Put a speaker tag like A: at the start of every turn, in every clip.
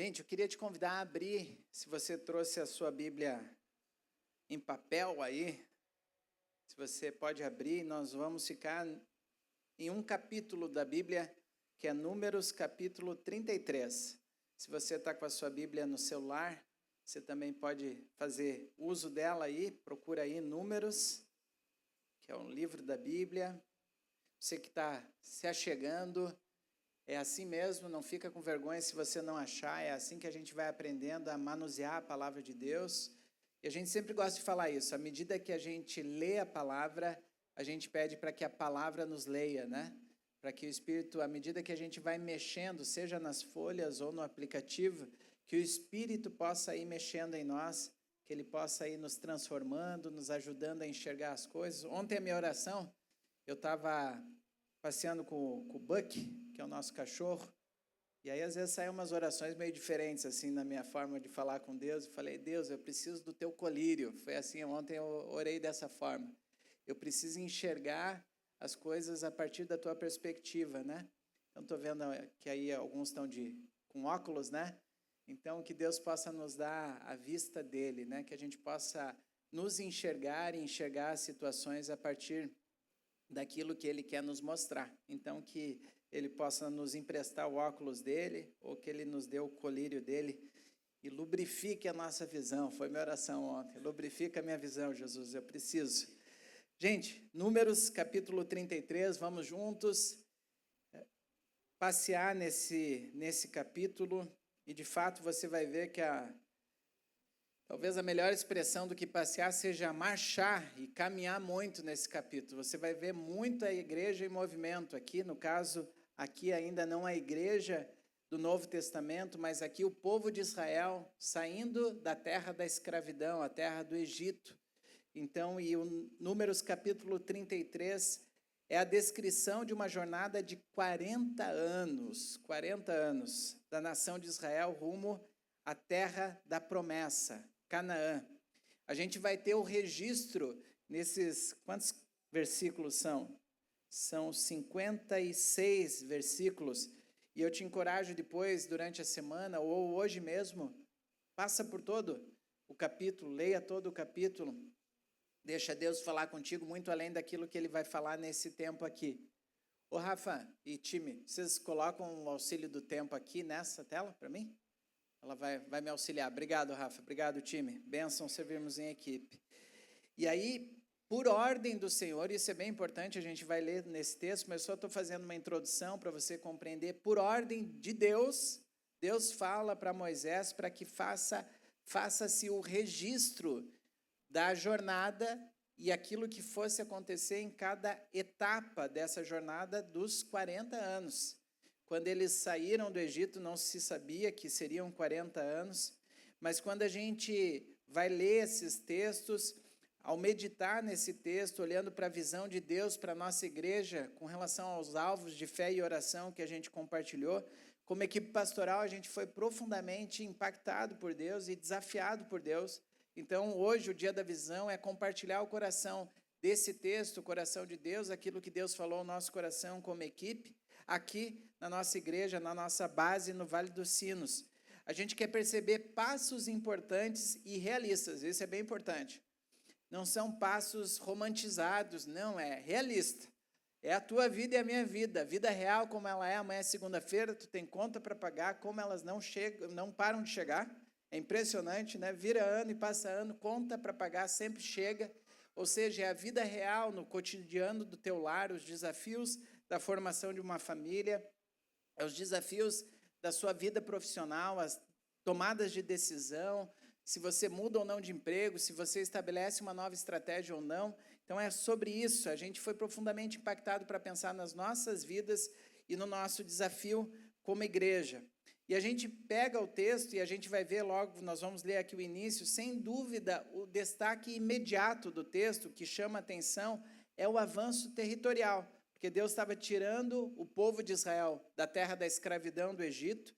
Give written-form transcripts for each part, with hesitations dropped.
A: Gente, eu queria te convidar a abrir, se você trouxe a sua Bíblia em papel aí, se você pode abrir, nós vamos ficar em um capítulo da Bíblia, que é Números, capítulo 33. Se você está com a sua Bíblia no celular, você também pode fazer uso dela aí, procura aí Números, que é um livro da Bíblia. Você que está se achegando, é assim mesmo, não fica com vergonha se você não achar, é assim que a gente vai aprendendo a manusear a palavra de Deus. E a gente sempre gosta de falar isso, à medida que a gente lê a palavra, a gente pede para que a palavra nos leia, né? Para que o Espírito, à medida que a gente vai mexendo, seja nas folhas ou no aplicativo, que o Espírito possa ir mexendo em nós, que ele possa ir nos transformando, nos ajudando a enxergar as coisas. Ontem a minha oração, eu estava passeando com o Buck, que é o nosso cachorro, e aí às vezes saem umas orações meio diferentes assim na minha forma de falar com Deus. Eu falei: Deus, eu preciso do teu colírio. Foi assim, ontem eu orei dessa forma. Eu preciso enxergar as coisas a partir da tua perspectiva, né? Então estou vendo que aí alguns estão com óculos, né? Então que Deus possa nos dar a vista dele, né? Que a gente possa nos enxergar e enxergar as situações a partir daquilo que ele quer nos mostrar. Então que ele possa nos emprestar o óculos dele, ou que ele nos dê o colírio dele e lubrifique a nossa visão. Foi minha oração ontem. Lubrifica a minha visão, Jesus, eu preciso. Gente, Números capítulo 33, vamos juntos passear nesse capítulo, e de fato você vai ver que talvez a melhor expressão do que passear seja marchar e caminhar muito nesse capítulo. Você vai ver muita igreja em movimento aqui, no caso, aqui ainda não a igreja do Novo Testamento, mas aqui o povo de Israel saindo da terra da escravidão, a terra do Egito. Então, e o Números capítulo 33 é a descrição de uma jornada de 40 anos da nação de Israel rumo à terra da promessa, Canaã. A gente vai ter o registro nesses, quantos versículos são? São 56 versículos, e eu te encorajo depois, durante a semana, ou hoje mesmo, passa por todo o capítulo, leia todo o capítulo, deixa Deus falar contigo muito além daquilo que Ele vai falar nesse tempo aqui. Ô Rafa e time, vocês colocam o auxílio do tempo aqui nessa tela para mim? Ela vai me auxiliar. Obrigado, Rafa. Obrigado, time. Bênção servirmos em equipe. E aí, por ordem do Senhor, isso é bem importante, a gente vai ler nesse texto, mas eu só estou fazendo uma introdução para você compreender. Por ordem de Deus, Deus fala para Moisés para que faça-se o registro da jornada e aquilo que fosse acontecer em cada etapa dessa jornada dos 40 anos. Quando eles saíram do Egito, não se sabia que seriam 40 anos, mas quando a gente vai ler esses textos, ao meditar nesse texto, olhando para a visão de Deus para a nossa igreja, com relação aos alvos de fé e oração que a gente compartilhou, como equipe pastoral, a gente foi profundamente impactado por Deus e desafiado por Deus. Então, hoje, o dia da visão é compartilhar o coração desse texto, o coração de Deus, aquilo que Deus falou ao nosso coração como equipe, aqui na nossa igreja, na nossa base, no Vale dos Sinos. A gente quer perceber passos importantes e realistas, isso é bem importante. Não são passos romantizados, não, é realista. É a tua vida e a minha vida, a vida real como ela é. Amanhã é segunda-feira, tu tem conta para pagar, como elas não param de chegar. É impressionante, né? Vira ano e passa ano, conta para pagar sempre chega. Ou seja, é a vida real no cotidiano do teu lar, os desafios da formação de uma família, os desafios da sua vida profissional, as tomadas de decisão, se você muda ou não de emprego, se você estabelece uma nova estratégia ou não. Então é sobre isso. A gente foi profundamente impactado para pensar nas nossas vidas e no nosso desafio como igreja. E a gente pega o texto e a gente vai ver logo, nós vamos ler aqui o início, sem dúvida, o destaque imediato do texto que chama a atenção é o avanço territorial, porque Deus estava tirando o povo de Israel da terra da escravidão do Egito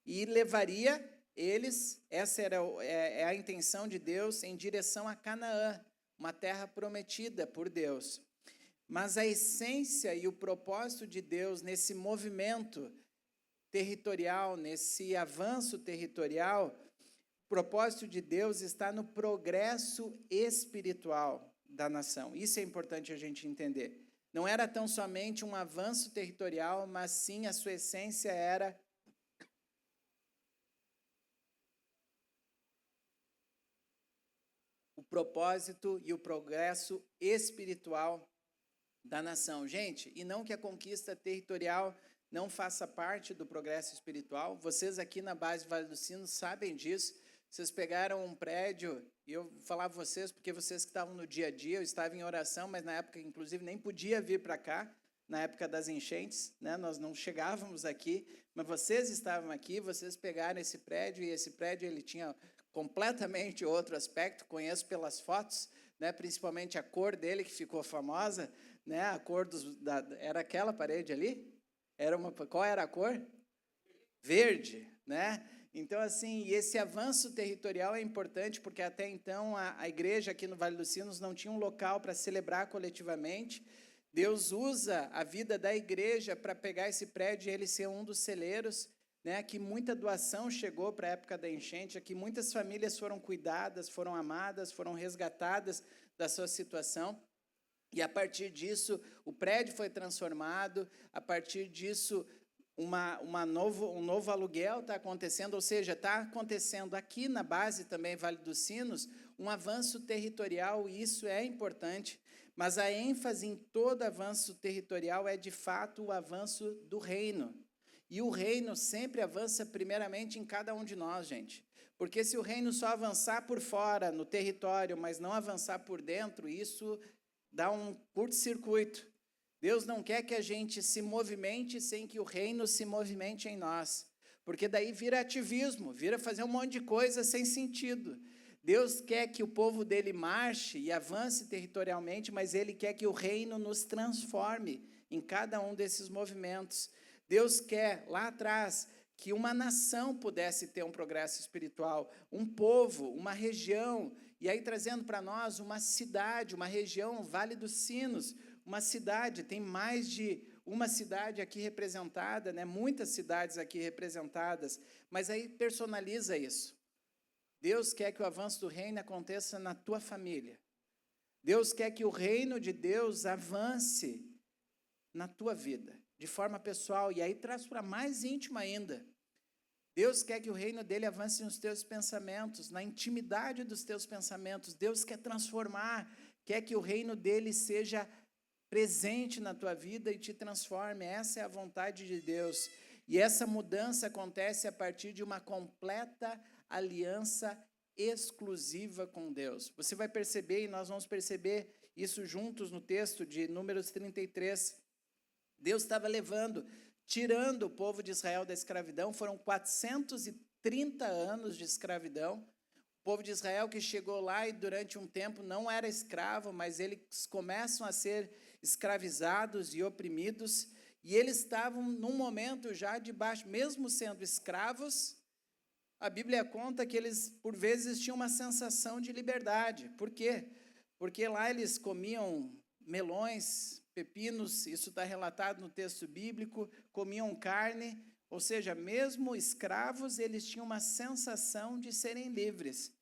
A: e levaria eles, essa é a intenção de Deus, em direção a Canaã, uma terra prometida por Deus. Mas a essência e o propósito de Deus nesse movimento territorial, nesse avanço territorial, o propósito de Deus está no progresso espiritual da nação. Isso é importante a gente entender. Não era tão somente um avanço territorial, mas sim a sua essência era o propósito e o progresso espiritual da nação. Gente, e não que a conquista territorial não faça parte do progresso espiritual. Vocês aqui na base Vale dos Sinos sabem disso. Vocês pegaram um prédio, e eu falava vocês, porque vocês que estavam no dia a dia, eu estava em oração, mas na época, inclusive, nem podia vir para cá, na época das enchentes, né? Nós não chegávamos aqui, mas vocês estavam aqui, vocês pegaram esse prédio, e esse prédio ele tinha completamente outro aspecto, conheço pelas fotos, né? Principalmente a cor dele, que ficou famosa, né? A cor era aquela parede ali? Qual era a cor? Verde, né? Então, assim, e esse avanço territorial é importante, porque até então a igreja aqui no Vale dos Sinos não tinha um local para celebrar coletivamente. Deus usa a vida da igreja para pegar esse prédio e ele ser um dos celeiros, né? Aqui muita doação chegou para a época da enchente, aqui muitas famílias foram cuidadas, foram amadas, foram resgatadas da sua situação. E a partir disso, o prédio foi transformado, a partir disso, um novo aluguel está acontecendo, ou seja, está acontecendo aqui na base também, Vale dos Sinos, um avanço territorial, e isso é importante, mas a ênfase em todo avanço territorial é, de fato, o avanço do reino. E o reino sempre avança primeiramente em cada um de nós, gente. Porque se o reino só avançar por fora, no território, mas não avançar por dentro, isso dá um curto-circuito. Deus não quer que a gente se movimente sem que o reino se movimente em nós, porque daí vira ativismo, vira fazer um monte de coisa sem sentido. Deus quer que o povo dele marche e avance territorialmente, mas ele quer que o reino nos transforme em cada um desses movimentos. Deus quer, lá atrás, que uma nação pudesse ter um progresso espiritual, um povo, uma região, e aí trazendo para nós uma cidade, uma região, Vale dos Sinos, uma cidade, tem mais de uma cidade aqui representada, né? Muitas cidades aqui representadas, mas aí personaliza isso. Deus quer que o avanço do reino aconteça na tua família. Deus quer que o reino de Deus avance na tua vida, de forma pessoal, e aí traz para mais íntimo ainda. Deus quer que o reino dele avance nos teus pensamentos, na intimidade dos teus pensamentos. Deus quer transformar, quer que o reino dele seja presente na tua vida e te transforme. Essa é a vontade de Deus. E essa mudança acontece a partir de uma completa aliança exclusiva com Deus. Você vai perceber, e nós vamos perceber isso juntos no texto de Números 33. Deus estava tirando o povo de Israel da escravidão. Foram 430 anos de escravidão. O povo de Israel que chegou lá e durante um tempo não era escravo, mas eles começam a ser escravizados e oprimidos, e eles estavam num momento já debaixo, mesmo sendo escravos, a Bíblia conta que eles, por vezes, tinham uma sensação de liberdade. Por quê? Porque lá eles comiam melões, pepinos, isso está relatado no texto bíblico, comiam carne, ou seja, mesmo escravos, eles tinham uma sensação de serem livres.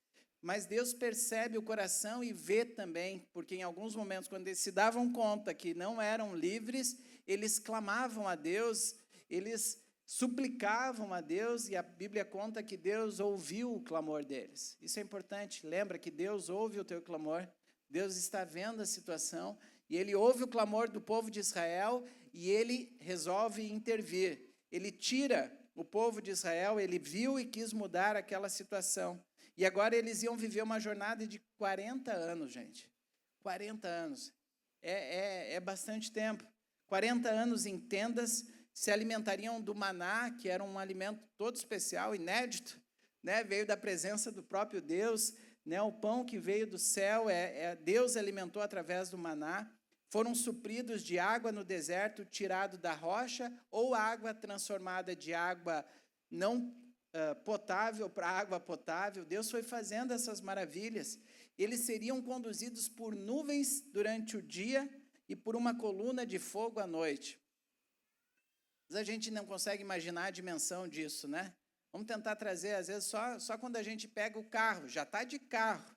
A: Mas Deus percebe o coração e vê também, porque em alguns momentos, quando eles se davam conta que não eram livres, eles clamavam a Deus, eles suplicavam a Deus, e a Bíblia conta que Deus ouviu o clamor deles. Isso é importante, lembra que Deus ouve o teu clamor, Deus está vendo a situação, e Ele ouve o clamor do povo de Israel, e Ele resolve intervir. Ele tira o povo de Israel, Ele viu e quis mudar aquela situação. E agora eles iam viver uma jornada de 40 anos, gente. 40 anos. É bastante tempo. 40 anos em tendas, se alimentariam do maná, que era um alimento todo especial, inédito, né? Veio da presença do próprio Deus, né? O pão que veio do céu, Deus alimentou através do maná. Foram supridos de água no deserto, tirado da rocha, ou água transformada de água não potável para água potável. Deus foi fazendo essas maravilhas. Eles seriam conduzidos por nuvens durante o dia e por uma coluna de fogo à noite. A gente não consegue imaginar a dimensão disso, né? Vamos tentar trazer, às vezes, só quando a gente pega o carro, já está de carro.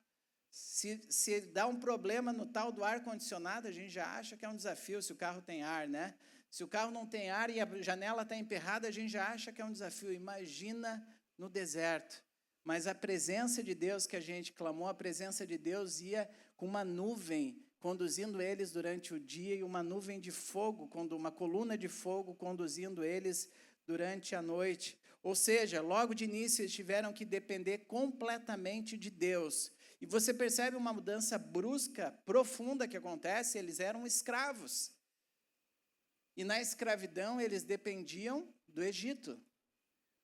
A: Se dá um problema no tal do ar-condicionado, a gente já acha que é um desafio, se o carro tem ar, né? Se o carro não tem ar e a janela está emperrada, a gente já acha que é um desafio. Imagina no deserto. Mas a presença de Deus que a gente clamou, a presença de Deus ia com uma nuvem conduzindo eles durante o dia e uma nuvem de fogo, uma coluna de fogo conduzindo eles durante a noite. Ou seja, logo de início eles tiveram que depender completamente de Deus. E você percebe uma mudança brusca, profunda que acontece, eles eram escravos. E na escravidão eles dependiam do Egito.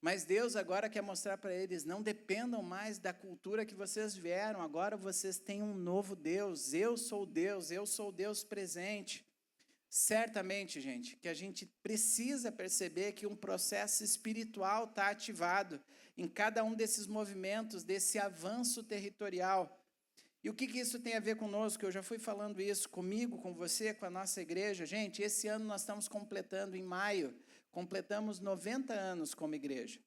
A: Mas Deus agora quer mostrar para eles, não dependam mais da cultura que vocês vieram, agora vocês têm um novo Deus, eu sou o Deus presente. Certamente, gente, que a gente precisa perceber que um processo espiritual está ativado em cada um desses movimentos, desse avanço territorial. E o que isso tem a ver conosco? Eu já fui falando isso comigo, com você, com a nossa igreja. Gente, esse ano nós estamos completando, em maio, completamos 90 anos como igreja.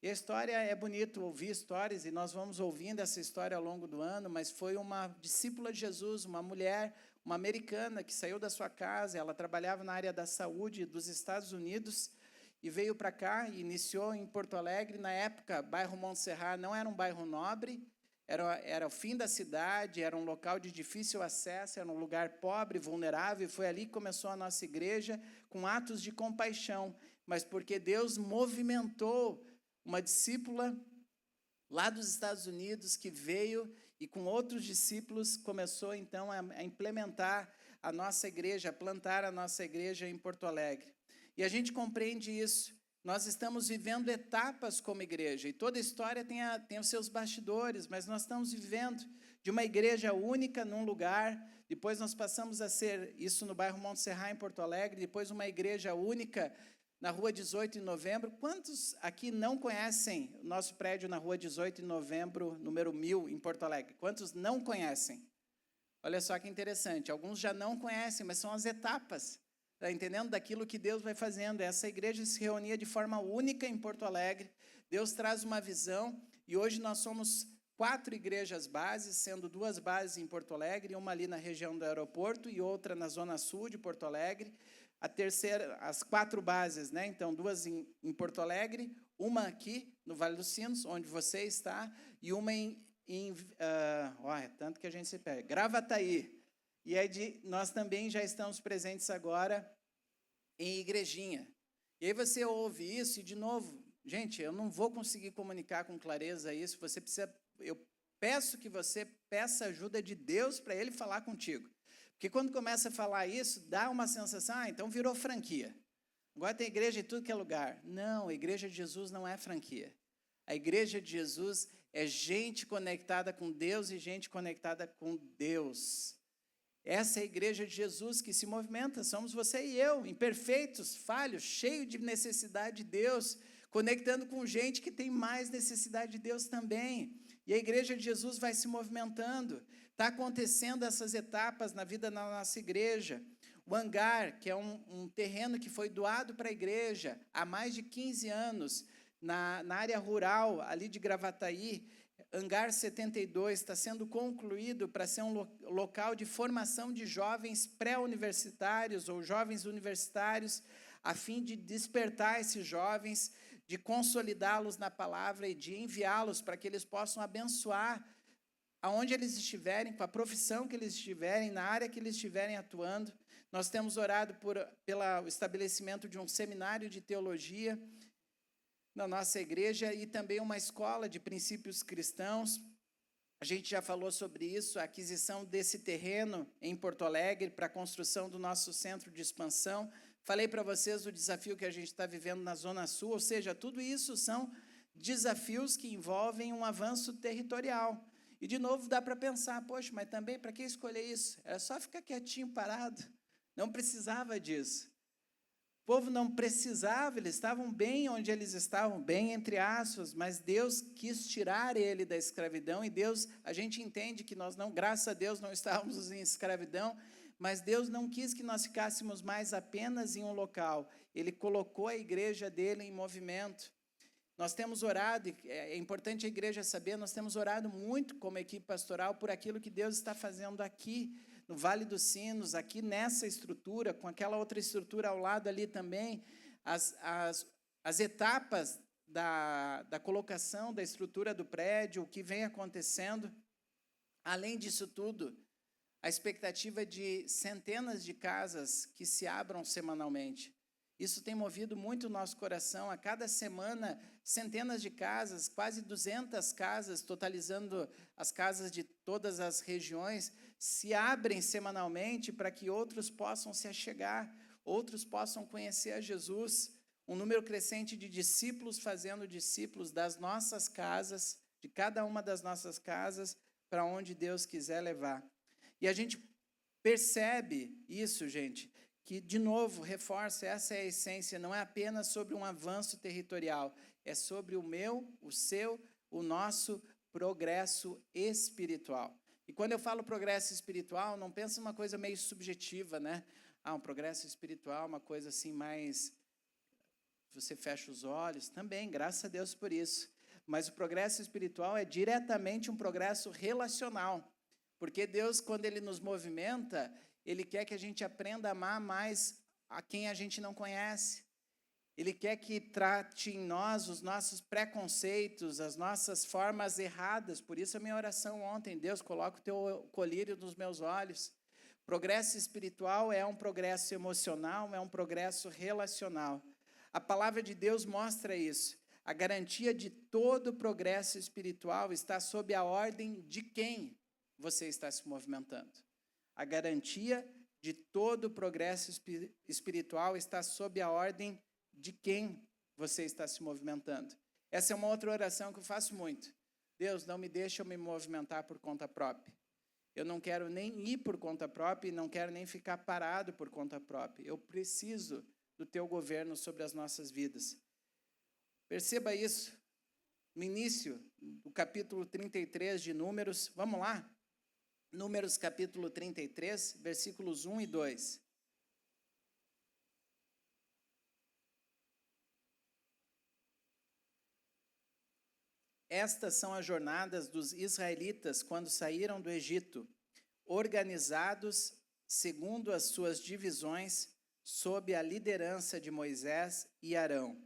A: E a história é bonito ouvir histórias, e nós vamos ouvindo essa história ao longo do ano, mas foi uma discípula de Jesus, uma mulher, uma americana, que saiu da sua casa, ela trabalhava na área da saúde dos Estados Unidos, e veio para cá, e iniciou em Porto Alegre. Na época, bairro Montserrat não era um bairro nobre, era o fim da cidade, era um local de difícil acesso, era um lugar pobre, vulnerável, e foi ali que começou a nossa igreja, com atos de compaixão, mas porque Deus movimentou uma discípula lá dos Estados Unidos que veio e com outros discípulos começou então a implementar a nossa igreja, a plantar a nossa igreja em Porto Alegre. E a gente compreende isso. Nós estamos vivendo etapas como igreja, e toda história tem os seus bastidores, mas nós estamos vivendo de uma igreja única num lugar, depois nós passamos a ser, isso no bairro Montserrat, em Porto Alegre, depois uma igreja única na Rua 18 de Novembro. Quantos aqui não conhecem o nosso prédio na Rua 18 de Novembro, número 1000, em Porto Alegre? Quantos não conhecem? Olha só que interessante, alguns já não conhecem, mas são as etapas. Está entendendo? Daquilo que Deus vai fazendo. Essa igreja se reunia de forma única em Porto Alegre. Deus traz uma visão e hoje nós somos 4 igrejas bases, sendo 2 bases em Porto Alegre, uma ali na região do aeroporto e outra na zona sul de Porto Alegre. A terceira, as 4 bases, né? Então 2 em Porto Alegre, uma aqui no Vale dos Sinos, onde você está, e uma tanto que a gente se pega, Gravataí. E nós também já estamos presentes agora em Igrejinha. E aí você ouve isso e, de novo, gente, eu não vou conseguir comunicar com clareza isso, eu peço que você peça ajuda de Deus para Ele falar contigo. Porque quando começa a falar isso, dá uma sensação, então virou franquia. Agora tem igreja em tudo que é lugar. Não, a igreja de Jesus não é franquia. A igreja de Jesus é gente conectada com Deus e gente conectada com Deus. Essa é a igreja de Jesus que se movimenta, somos você e eu, imperfeitos, falhos, cheios de necessidade de Deus, conectando com gente que tem mais necessidade de Deus também. E a igreja de Jesus vai se movimentando, está acontecendo essas etapas na vida da nossa igreja. O hangar, que é um terreno que foi doado para a igreja há mais de 15 anos, na área rural, ali de Gravataí, Hangar 72 está sendo concluído para ser um local de formação de jovens pré-universitários ou jovens universitários, a fim de despertar esses jovens, de consolidá-los na palavra e de enviá-los para que eles possam abençoar aonde eles estiverem, com a profissão que eles estiverem, na área que eles estiverem atuando. Nós temos orado pelo estabelecimento de um seminário de teologia na nossa igreja e também uma escola de princípios cristãos. A gente já falou sobre isso, a aquisição desse terreno em Porto Alegre para a construção do nosso centro de expansão. Falei para vocês o desafio que a gente está vivendo na Zona Sul, ou seja, tudo isso são desafios que envolvem um avanço territorial. E, de novo, dá para pensar, poxa, mas também para que escolher isso? Era só ficar quietinho, parado. Não precisava disso. O povo não precisava, eles estavam bem onde eles estavam, bem entre aspas, mas Deus quis tirar ele da escravidão, e Deus, a gente entende que nós não, graças a Deus, não estávamos em escravidão, Mas Deus não quis que nós ficássemos mais apenas em um local. Ele colocou a igreja dele em movimento. Nós temos orado, é importante a igreja saber, nós temos orado muito como equipe pastoral por aquilo que Deus está fazendo aqui, no Vale dos Sinos, aqui nessa estrutura, com aquela outra estrutura ao lado ali também, as etapas da colocação da estrutura do prédio, o que vem acontecendo. Além disso tudo, a expectativa é de centenas de casas que se abram semanalmente. Isso tem movido muito o nosso coração. A cada semana, centenas de casas, quase 200 casas, totalizando as casas de todas as regiões, se abrem semanalmente para que outros possam se achegar, outros possam conhecer a Jesus. Um número crescente de discípulos fazendo discípulos das nossas casas, de cada uma das nossas casas, para onde Deus quiser levar. E a gente percebe isso, gente, que, de novo, reforça, essa é a essência, não é apenas sobre um avanço territorial, é sobre o meu, o seu, o nosso progresso espiritual. E quando eu falo progresso espiritual, não pensa uma coisa meio subjetiva, né? Um progresso espiritual, uma coisa assim mais... Você fecha os olhos, também, graças a Deus por isso. Mas o progresso espiritual é diretamente um progresso relacional. Porque Deus, quando Ele nos movimenta, Ele quer que a gente aprenda a amar mais a quem a gente não conhece. Ele quer que trate em nós os nossos preconceitos, as nossas formas erradas. Por isso a minha oração ontem, Deus, coloca o teu colírio nos meus olhos. Progresso espiritual é um progresso emocional, é um progresso relacional. A palavra de Deus mostra isso. A garantia de todo progresso espiritual está sob a ordem de quem você está se movimentando. A garantia de todo progresso espiritual está sob a ordem de quem você está se movimentando. Essa é uma outra oração que eu faço muito. Deus, não me deixa eu me movimentar por conta própria. Eu não quero nem ir por conta própria e não quero nem ficar parado por conta própria. Eu preciso do teu governo sobre as nossas vidas. Perceba isso. No início do capítulo 33 de Números, vamos lá? Números capítulo 33, versículos 1 e 2. Estas são as jornadas dos israelitas quando saíram do Egito, organizados segundo as suas divisões, sob a liderança de Moisés e Arão.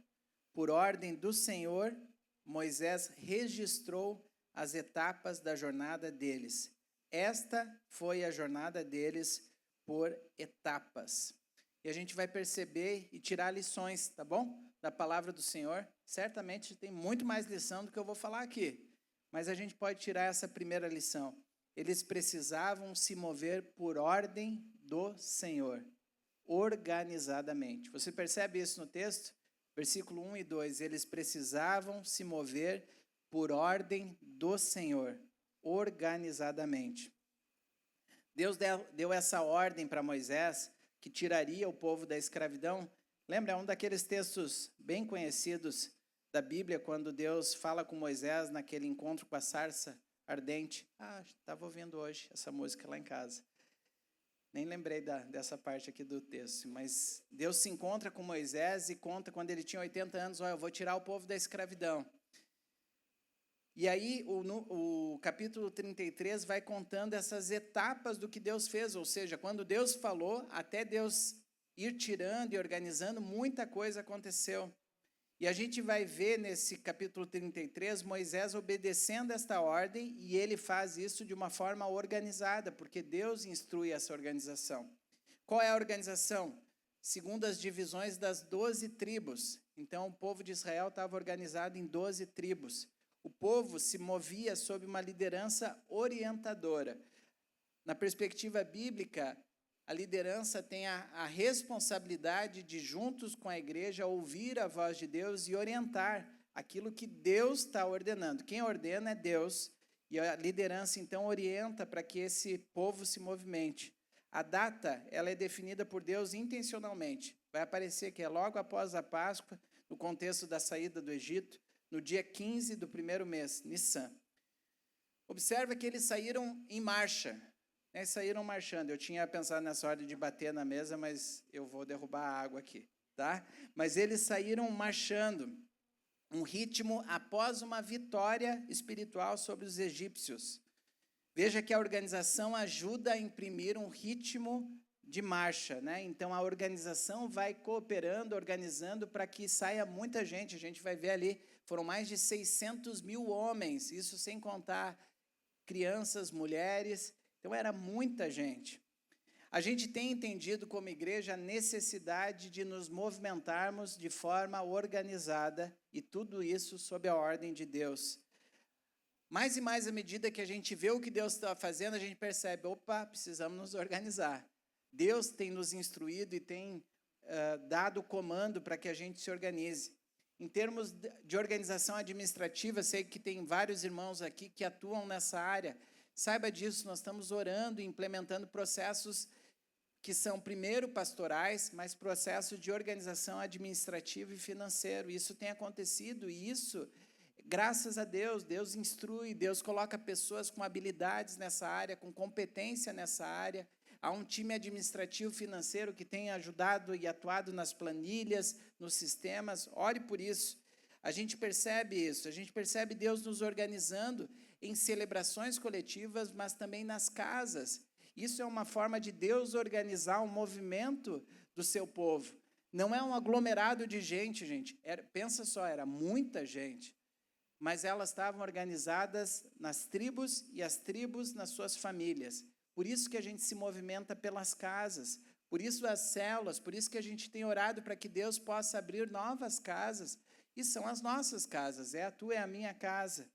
A: Por ordem do Senhor, Moisés registrou as etapas da jornada deles. Esta foi a jornada deles por etapas. E a gente vai perceber e tirar lições, tá bom? Da palavra do Senhor. Certamente tem muito mais lição do que eu vou falar aqui. Mas a gente pode tirar essa primeira lição. Eles precisavam se mover por ordem do Senhor, organizadamente. Você percebe isso no texto? Versículo 1 e 2. Eles precisavam se mover por ordem do Senhor, organizadamente. Deus deu essa ordem para Moisés, que tiraria o povo da escravidão. Lembra, é um daqueles textos bem conhecidos da Bíblia, quando Deus fala com Moisés naquele encontro com a sarça ardente. Estava ouvindo hoje essa música lá em casa. Nem lembrei dessa parte aqui do texto, mas Deus se encontra com Moisés e conta quando ele tinha 80 anos, eu vou tirar o povo da escravidão. E aí o capítulo 33 vai contando essas etapas do que Deus fez, ou seja, quando Deus falou, até Deus ir tirando e organizando, muita coisa aconteceu. E a gente vai ver nesse capítulo 33, Moisés obedecendo esta ordem, e ele faz isso de uma forma organizada, porque Deus instrui essa organização. Qual é a organização? Segundo as divisões das 12 tribos. Então, o povo de Israel estava organizado em 12 tribos. O povo se movia sob uma liderança orientadora. Na perspectiva bíblica, a liderança tem a responsabilidade de, juntos com a igreja, ouvir a voz de Deus e orientar aquilo que Deus está ordenando. Quem ordena é Deus, e a liderança, então, orienta para que esse povo se movimente. A data, ela é definida por Deus intencionalmente. Vai aparecer que é logo após a Páscoa, no contexto da saída do Egito, no dia 15 do primeiro mês, Nissan. Observa que eles saíram em marcha. né, saíram marchando. Eu tinha pensado nessa ordem de bater na mesa, mas eu vou derrubar a água aqui, tá? Mas eles saíram marchando, um ritmo após uma vitória espiritual sobre os egípcios. Veja que a organização ajuda a imprimir um ritmo de marcha, né? Então, a organização vai cooperando, organizando para que saia muita gente. A gente vai ver ali, foram mais de 600 mil homens, isso sem contar crianças, mulheres. Então, era muita gente. A gente tem entendido como igreja a necessidade de nos movimentarmos de forma organizada e tudo isso sob a ordem de Deus. Mais e mais, à medida que a gente vê o que Deus está fazendo, a gente percebe, opa, precisamos nos organizar. Deus tem nos instruído e tem dado comando para que a gente se organize. Em termos de organização administrativa, sei que tem vários irmãos aqui que atuam nessa área. Saiba disso, nós estamos orando e implementando processos que são, primeiro, pastorais, mas processos de organização administrativa e financeiro. Isso tem acontecido e isso, graças a Deus, Deus instrui, Deus coloca pessoas com habilidades nessa área, com competência nessa área. Há um time administrativo financeiro que tem ajudado e atuado nas planilhas, nos sistemas. Ore por isso. A gente percebe isso, a gente percebe Deus nos organizando em celebrações coletivas, mas também nas casas. Isso é uma forma de Deus organizar o movimento do seu povo. Não é um aglomerado de gente, gente. Pensa só, era muita gente. Mas elas estavam organizadas nas tribos e as tribos nas suas famílias. Por isso que a gente se movimenta pelas casas, por isso as células, por isso que a gente tem orado para que Deus possa abrir novas casas, e são as nossas casas, é a tua e a minha casa.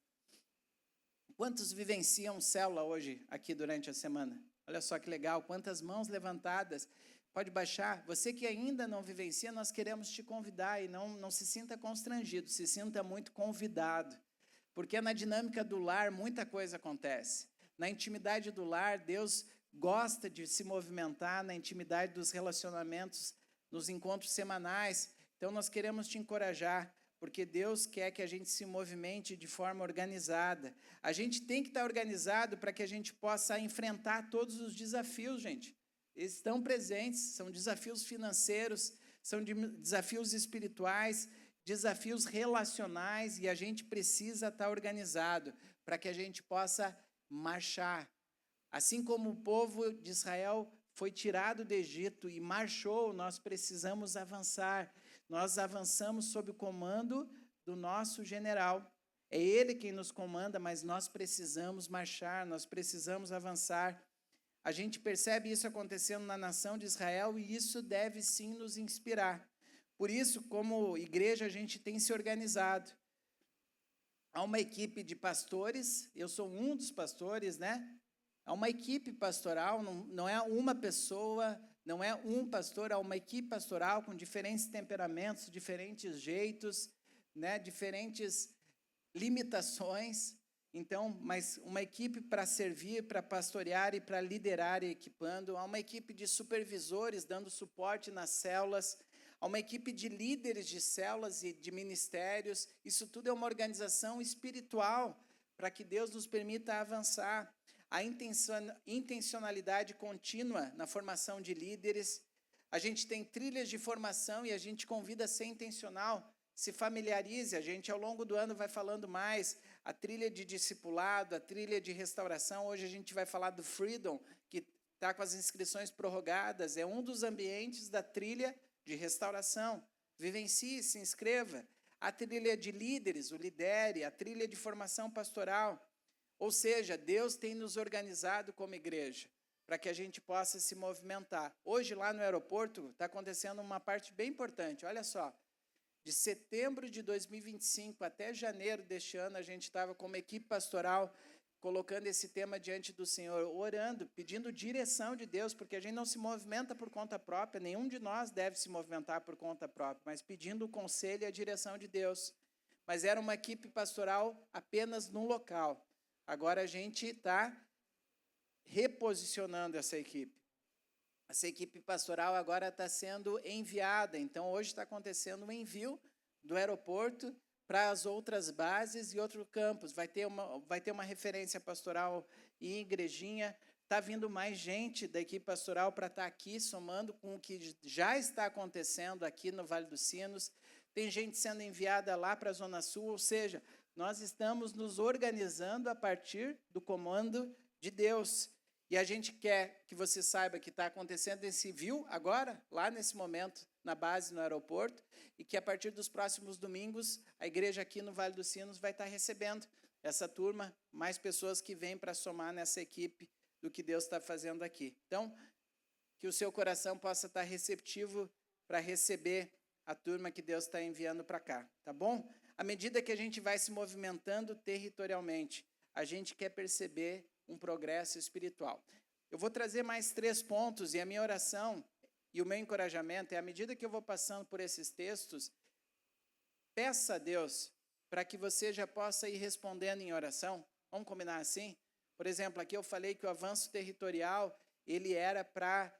A: Quantos vivenciam célula hoje, aqui durante a semana? Olha só que legal, quantas mãos levantadas. Pode baixar. Você que ainda não vivencia, nós queremos te convidar, e não se sinta constrangido, se sinta muito convidado, porque na dinâmica do lar muita coisa acontece. Na intimidade do lar, Deus gosta de se movimentar na intimidade dos relacionamentos, nos encontros semanais. Então, nós queremos te encorajar, porque Deus quer que a gente se movimente de forma organizada. A gente tem que estar organizado para que a gente possa enfrentar todos os desafios, gente. Eles estão presentes, são desafios financeiros, são desafios espirituais, desafios relacionais, e a gente precisa estar organizado para que a gente possa marchar. Assim como o povo de Israel foi tirado do Egito e marchou, nós precisamos avançar. Nós avançamos sob o comando do nosso general. É ele quem nos comanda, mas nós precisamos marchar, nós precisamos avançar. A gente percebe isso acontecendo na nação de Israel e isso deve sim nos inspirar. Por isso, como igreja, a gente tem se organizado. Há uma equipe de pastores, eu sou um dos pastores, né? Há uma equipe pastoral, não é uma pessoa, não é um pastor, há uma equipe pastoral com diferentes temperamentos, diferentes jeitos, né? Diferentes limitações. Então, mas uma equipe para servir, para pastorear e para liderar e equipando. Há uma equipe de supervisores dando suporte nas células. Há uma equipe de líderes de células e de ministérios. Isso tudo é uma organização espiritual para que Deus nos permita avançar. A intencionalidade contínua na formação de líderes. A gente tem trilhas de formação e a gente convida a ser intencional. Se familiarize, a gente ao longo do ano vai falando mais. A trilha de discipulado, a trilha de restauração. Hoje a gente vai falar do Freedom, que está com as inscrições prorrogadas. É um dos ambientes da trilha de restauração. Vivencie, se inscreva. A trilha de líderes, o Lidere, a trilha de formação pastoral. Ou seja, Deus tem nos organizado como igreja para que a gente possa se movimentar. Hoje, lá no aeroporto, está acontecendo uma parte bem importante. Olha só, de setembro de 2025 até janeiro deste ano, a gente estava como equipe pastoral colocando esse tema diante do Senhor, orando, pedindo direção de Deus, porque a gente não se movimenta por conta própria, nenhum de nós deve se movimentar por conta própria, mas pedindo o conselho e a direção de Deus. Mas era uma equipe pastoral apenas num local. Agora a gente está reposicionando essa equipe. Essa equipe pastoral agora está sendo enviada, então hoje está acontecendo um envio do aeroporto para as outras bases e outros campos. Vai ter uma referência pastoral em Igrejinha, está vindo mais gente da equipe pastoral para estar aqui, somando com o que já está acontecendo aqui no Vale dos Sinos. Tem gente sendo enviada lá para a Zona Sul, ou seja, nós estamos nos organizando a partir do comando de Deus. E a gente quer que você saiba que está acontecendo esse viu agora, lá nesse momento, na base, no aeroporto, e que a partir dos próximos domingos, a igreja aqui no Vale dos Sinos vai estar recebendo essa turma, mais pessoas que vêm para somar nessa equipe do que Deus está fazendo aqui. Então, que o seu coração possa estar receptivo para receber a turma que Deus está enviando para cá, tá bom? À medida que a gente vai se movimentando territorialmente, a gente quer perceber um progresso espiritual. Eu vou trazer mais 3 pontos, e a minha oração e o meu encorajamento é, à medida que eu vou passando por esses textos, peça a Deus para que você já possa ir respondendo em oração. Vamos combinar assim? Por exemplo, aqui eu falei que o avanço territorial, ele era para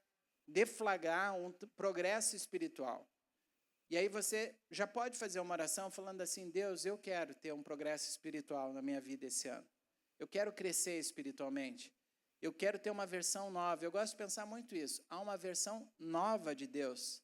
A: deflagrar um progresso espiritual. E aí você já pode fazer uma oração falando assim, Deus, eu quero ter um progresso espiritual na minha vida esse ano. Eu quero crescer espiritualmente. Eu quero ter uma versão nova. Eu gosto de pensar muito isso. Há uma versão nova de Deus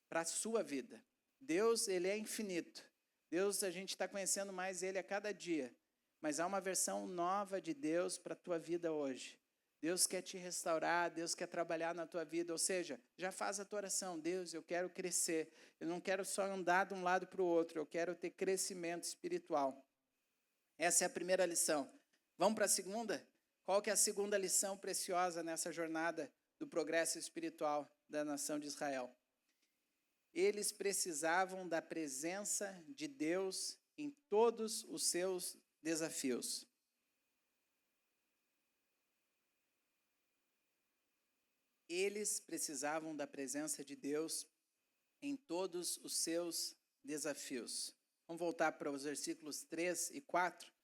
A: para a sua vida. Deus, ele é infinito. Deus, a gente está conhecendo mais ele a cada dia. Mas há uma versão nova de Deus para a tua vida hoje. Deus quer te restaurar, Deus quer trabalhar na tua vida. Ou seja, já faz a tua oração. Deus, eu quero crescer. Eu não quero só andar de um lado para o outro. Eu quero ter crescimento espiritual. Essa é a primeira lição. Vamos para a segunda? Qual que é a segunda lição preciosa nessa jornada do progresso espiritual da nação de Israel? Eles precisavam da presença de Deus em todos os seus desafios. Eles precisavam da presença de Deus em todos os seus desafios. Vamos voltar para os versículos 3 e 4.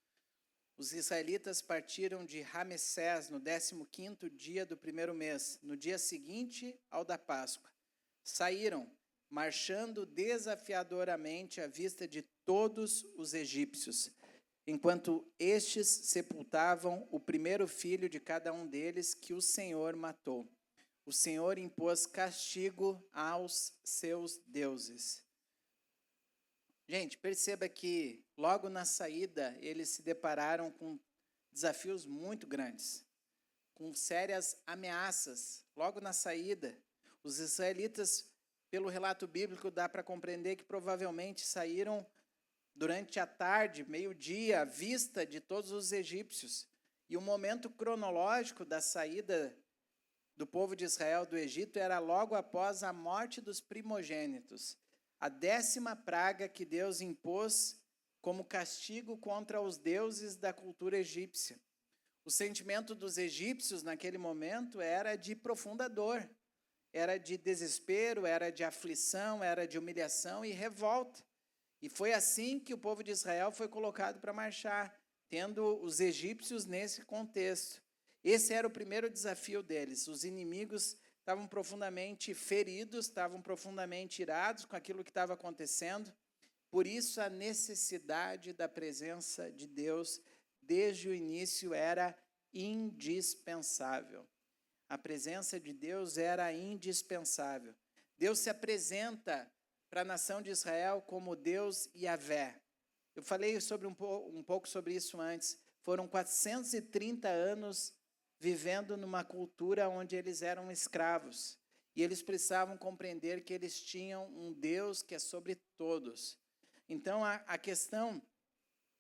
A: Os israelitas partiram de Ramessés no 15º dia do primeiro mês, no dia seguinte ao da Páscoa. Saíram, marchando desafiadoramente à vista de todos os egípcios, enquanto estes sepultavam o primeiro filho de cada um deles que o Senhor matou. O Senhor impôs castigo aos seus deuses. Gente, perceba que logo na saída eles se depararam com desafios muito grandes, com sérias ameaças. Logo na saída, os israelitas, pelo relato bíblico, dá para compreender que provavelmente saíram durante a tarde, meio-dia, à vista de todos os egípcios. E o momento cronológico da saída do povo de Israel do Egito era logo após a morte dos primogênitos. A 10ª praga que Deus impôs como castigo contra os deuses da cultura egípcia. O sentimento dos egípcios naquele momento era de profunda dor, era de desespero, era de aflição, era de humilhação e revolta. E foi assim que o povo de Israel foi colocado para marchar, tendo os egípcios nesse contexto. Esse era o primeiro desafio deles. Os inimigos estavam profundamente feridos, estavam profundamente irados com aquilo que estava acontecendo. Por isso, a necessidade da presença de Deus, desde o início, era indispensável. A presença de Deus era indispensável. Deus se apresenta para a nação de Israel como Deus Yahvé. Eu falei sobre um pouco sobre isso antes. Foram 430 anos vivendo numa cultura onde eles eram escravos. E eles precisavam compreender que eles tinham um Deus que é sobre todos. Então, a questão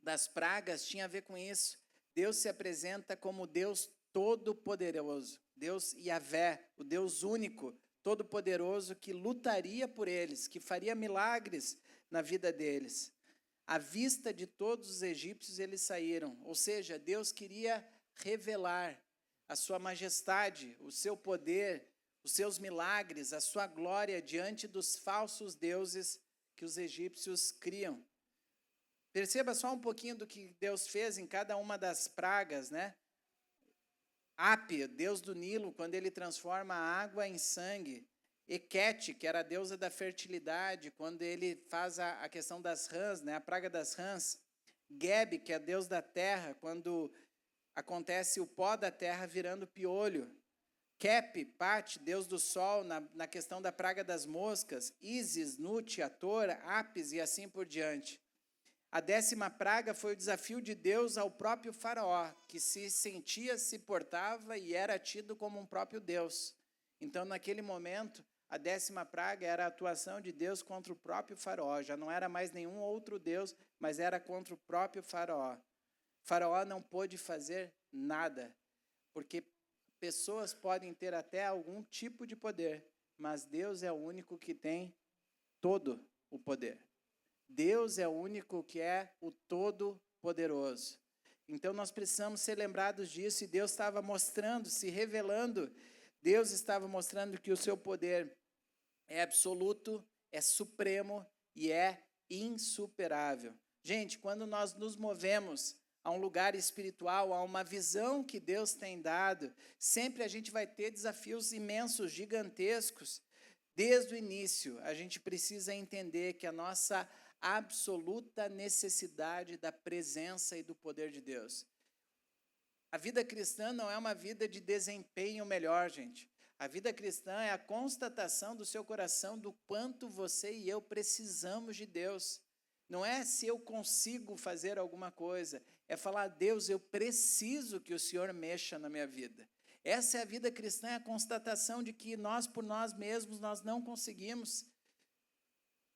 A: das pragas tinha a ver com isso. Deus se apresenta como Deus todo-poderoso. Deus Yahvé, o Deus único, todo-poderoso, que lutaria por eles, que faria milagres na vida deles. À vista de todos os egípcios, eles saíram. Ou seja, Deus queria revelar a sua majestade, o seu poder, os seus milagres, a sua glória diante dos falsos deuses que os egípcios criam. Perceba só um pouquinho do que Deus fez em cada uma das pragas, né? Ápia, deus do Nilo, quando ele transforma a água em sangue. Equete, que era a deusa da fertilidade, quando ele faz a questão das rãs, né? A praga das rãs. Gebe, que é deus da terra, quando acontece o pó da terra virando piolho. Kep, Pat, deus do sol, na questão da praga das moscas. Ísis, Nut, Ator, Apis e assim por diante. A 10ª praga foi o desafio de Deus ao próprio faraó, que se sentia, se portava e era tido como um próprio Deus. Então, naquele momento, a 10ª praga era a atuação de Deus contra o próprio faraó. Já não era mais nenhum outro Deus, mas era contra o próprio faraó. Faraó não pôde fazer nada, porque pessoas podem ter até algum tipo de poder, mas Deus é o único que tem todo o poder. Deus é o único que é o Todo-Poderoso. Então, nós precisamos ser lembrados disso, e Deus estava mostrando, se revelando, Deus estava mostrando que o seu poder é absoluto, é supremo e é insuperável. Gente, quando nós nos movemos a um lugar espiritual, a uma visão que Deus tem dado, sempre a gente vai ter desafios imensos, gigantescos. Desde o início, a gente precisa entender que a nossa absoluta necessidade da presença e do poder de Deus. A vida cristã não é uma vida de desempenho melhor, gente. A vida cristã é a constatação do seu coração do quanto você e eu precisamos de Deus. Não é se eu consigo fazer alguma coisa, é falar: Deus, eu preciso que o Senhor mexa na minha vida. Essa é a vida cristã, é a constatação de que nós, por nós mesmos, nós não conseguimos.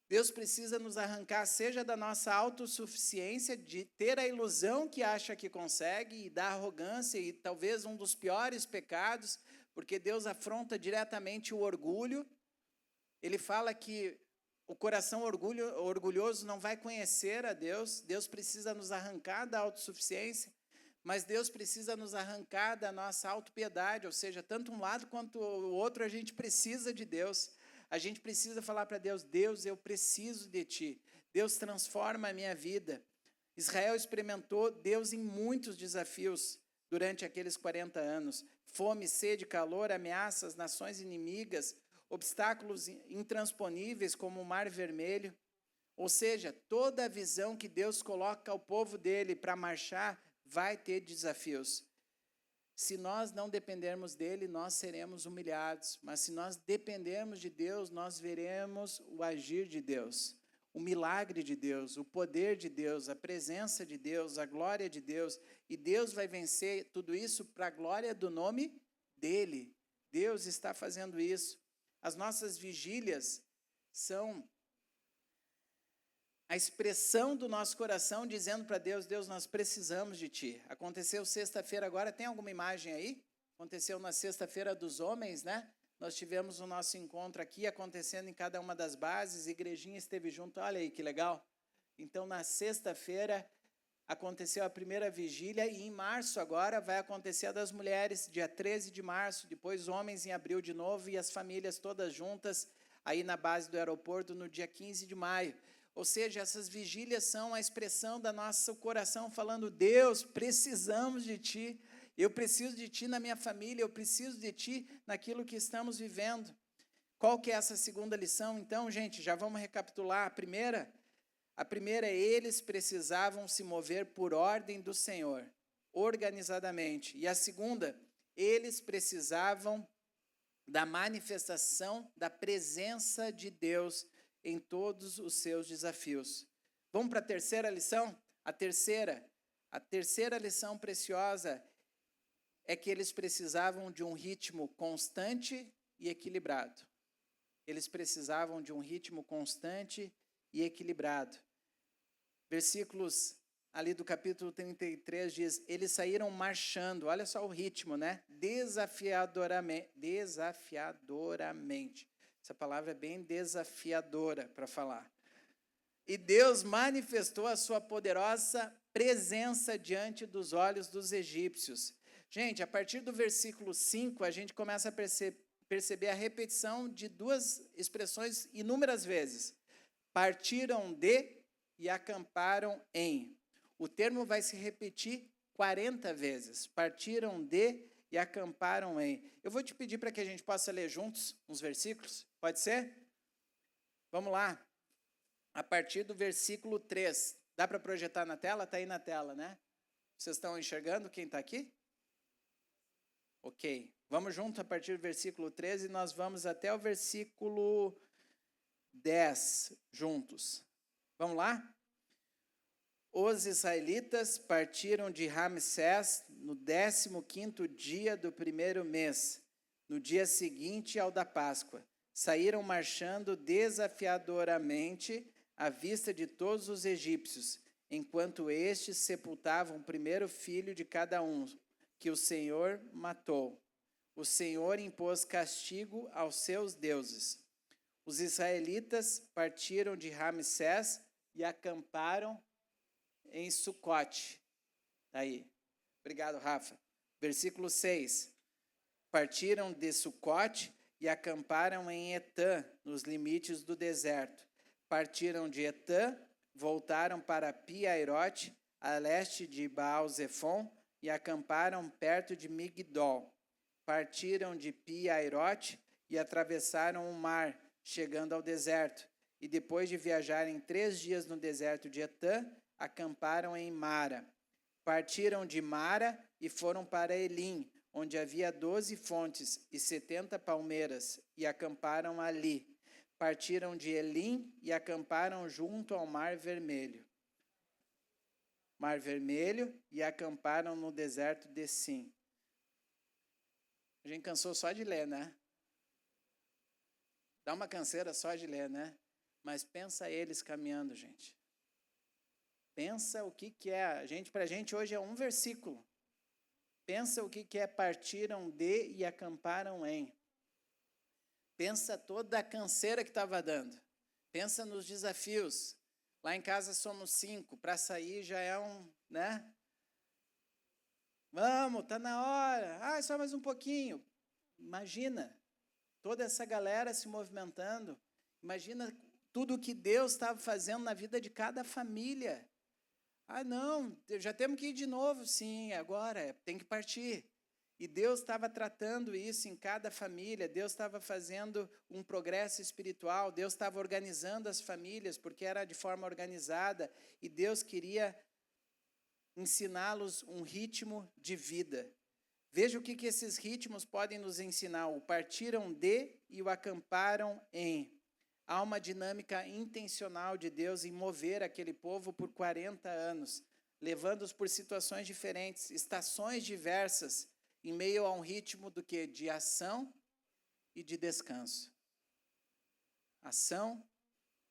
A: Deus precisa nos arrancar, seja da nossa autossuficiência, de ter a ilusão que acha que consegue, e da arrogância, e talvez um dos piores pecados, porque Deus afronta diretamente o orgulho. Ele fala que o coração orgulhoso não vai conhecer a Deus. Deus precisa nos arrancar da autossuficiência, mas Deus precisa nos arrancar da nossa autopiedade, ou seja, tanto um lado quanto o outro a gente precisa de Deus. A gente precisa falar para Deus: Deus, eu preciso de Ti. Deus, transforma a minha vida. Israel experimentou Deus em muitos desafios durante aqueles 40 anos. Fome, sede, calor, ameaças, nações inimigas, obstáculos intransponíveis como o Mar Vermelho. Ou seja, toda a visão que Deus coloca ao povo dele para marchar vai ter desafios. Se nós não dependermos dele, nós seremos humilhados. Mas se nós dependermos de Deus, nós veremos o agir de Deus, o milagre de Deus, o poder de Deus, a presença de Deus, a glória de Deus. E Deus vai vencer tudo isso para a glória do nome dele. Deus está fazendo isso. As nossas vigílias são a expressão do nosso coração dizendo para Deus: Deus, nós precisamos de Ti. Aconteceu sexta-feira agora, tem alguma imagem aí? Aconteceu na sexta-feira dos homens, né? Nós tivemos o nosso encontro aqui, acontecendo em cada uma das bases, a igrejinha esteve junto, olha aí que legal. Então, na sexta-feira, aconteceu a primeira vigília, e em março agora vai acontecer a das mulheres, dia 13 de março, depois homens em abril de novo, e as famílias todas juntas, aí na base do aeroporto, no dia 15 de maio. Ou seja, essas vigílias são a expressão do nosso coração falando: Deus, precisamos de Ti, eu preciso de Ti na minha família, eu preciso de Ti naquilo que estamos vivendo. Qual que é essa segunda lição? Então, gente, já vamos recapitular. A primeira é: eles precisavam se mover por ordem do Senhor, organizadamente. E a segunda, eles precisavam da manifestação da presença de Deus em todos os seus desafios. Vamos para a terceira lição? A terceira lição preciosa é que eles precisavam de um ritmo constante e equilibrado. Eles precisavam de um ritmo constante e equilibrado. Versículos ali do capítulo 33 diz: eles saíram marchando, olha só o ritmo, né? Desafiadoramente. Essa palavra é bem desafiadora para falar. E Deus manifestou a sua poderosa presença diante dos olhos dos egípcios. Gente, a partir do versículo 5, a gente começa a perceber a repetição de duas expressões inúmeras vezes. Partiram de e acamparam em. O termo vai se repetir 40 vezes. Partiram de e acamparam em. Eu vou te pedir para que a gente possa ler juntos uns versículos. Pode ser? Vamos lá. A partir do versículo 3. Dá para projetar na tela? Está aí na tela, né? Vocês estão enxergando quem está aqui? Ok. Vamos junto a partir do versículo 13, nós vamos até o versículo 10 juntos. Vamos lá? Os israelitas partiram de Ramsés no 15º dia do primeiro mês, no dia seguinte ao da Páscoa. Saíram marchando desafiadoramente à vista de todos os egípcios, enquanto estes sepultavam o primeiro filho de cada um, que o Senhor matou. O Senhor impôs castigo aos seus deuses. Os israelitas partiram de Ramsés e acamparam em Sucote. Aí. Obrigado, Rafa. Versículo 6. Partiram de Sucote e acamparam em Etã, nos limites do deserto. Partiram de Etã, voltaram para Pi-Hairote, a leste de Baal-Zefon, e acamparam perto de Migdol. Partiram de Pi-Hairote e atravessaram o mar, chegando ao deserto. E depois de viajarem 3 dias no deserto de Etã, acamparam em Mara. Partiram de Mara e foram para Elim, onde havia 12 fontes e 70 palmeiras, e acamparam ali. Partiram de Elim e acamparam junto ao Mar Vermelho. Mar Vermelho, e acamparam no deserto de Sim. A gente cansou só de ler, né? Dá uma canseira só de ler, né? Mas pensa eles caminhando, gente. Pensa o que é. Para a gente hoje é um versículo. Pensa o que é partiram de e acamparam em. Pensa toda a canseira que estava dando. Pensa nos desafios. Lá em casa somos 5. Para sair já é né? Vamos, está na hora. Só mais um pouquinho. Imagina toda essa galera se movimentando. Imagina tudo o que Deus estava fazendo na vida de cada família. Não, já temos que ir de novo. Sim, agora tem que partir. E Deus estava tratando isso em cada família, Deus estava fazendo um progresso espiritual, Deus estava organizando as famílias, porque era de forma organizada, e Deus queria ensiná-los um ritmo de vida. Veja o que esses ritmos podem nos ensinar. O partiram de e o acamparam em. Há uma dinâmica intencional de Deus em mover aquele povo por 40 anos, levando-os por situações diferentes, estações diversas, em meio a um ritmo do quê? De ação e de descanso. Ação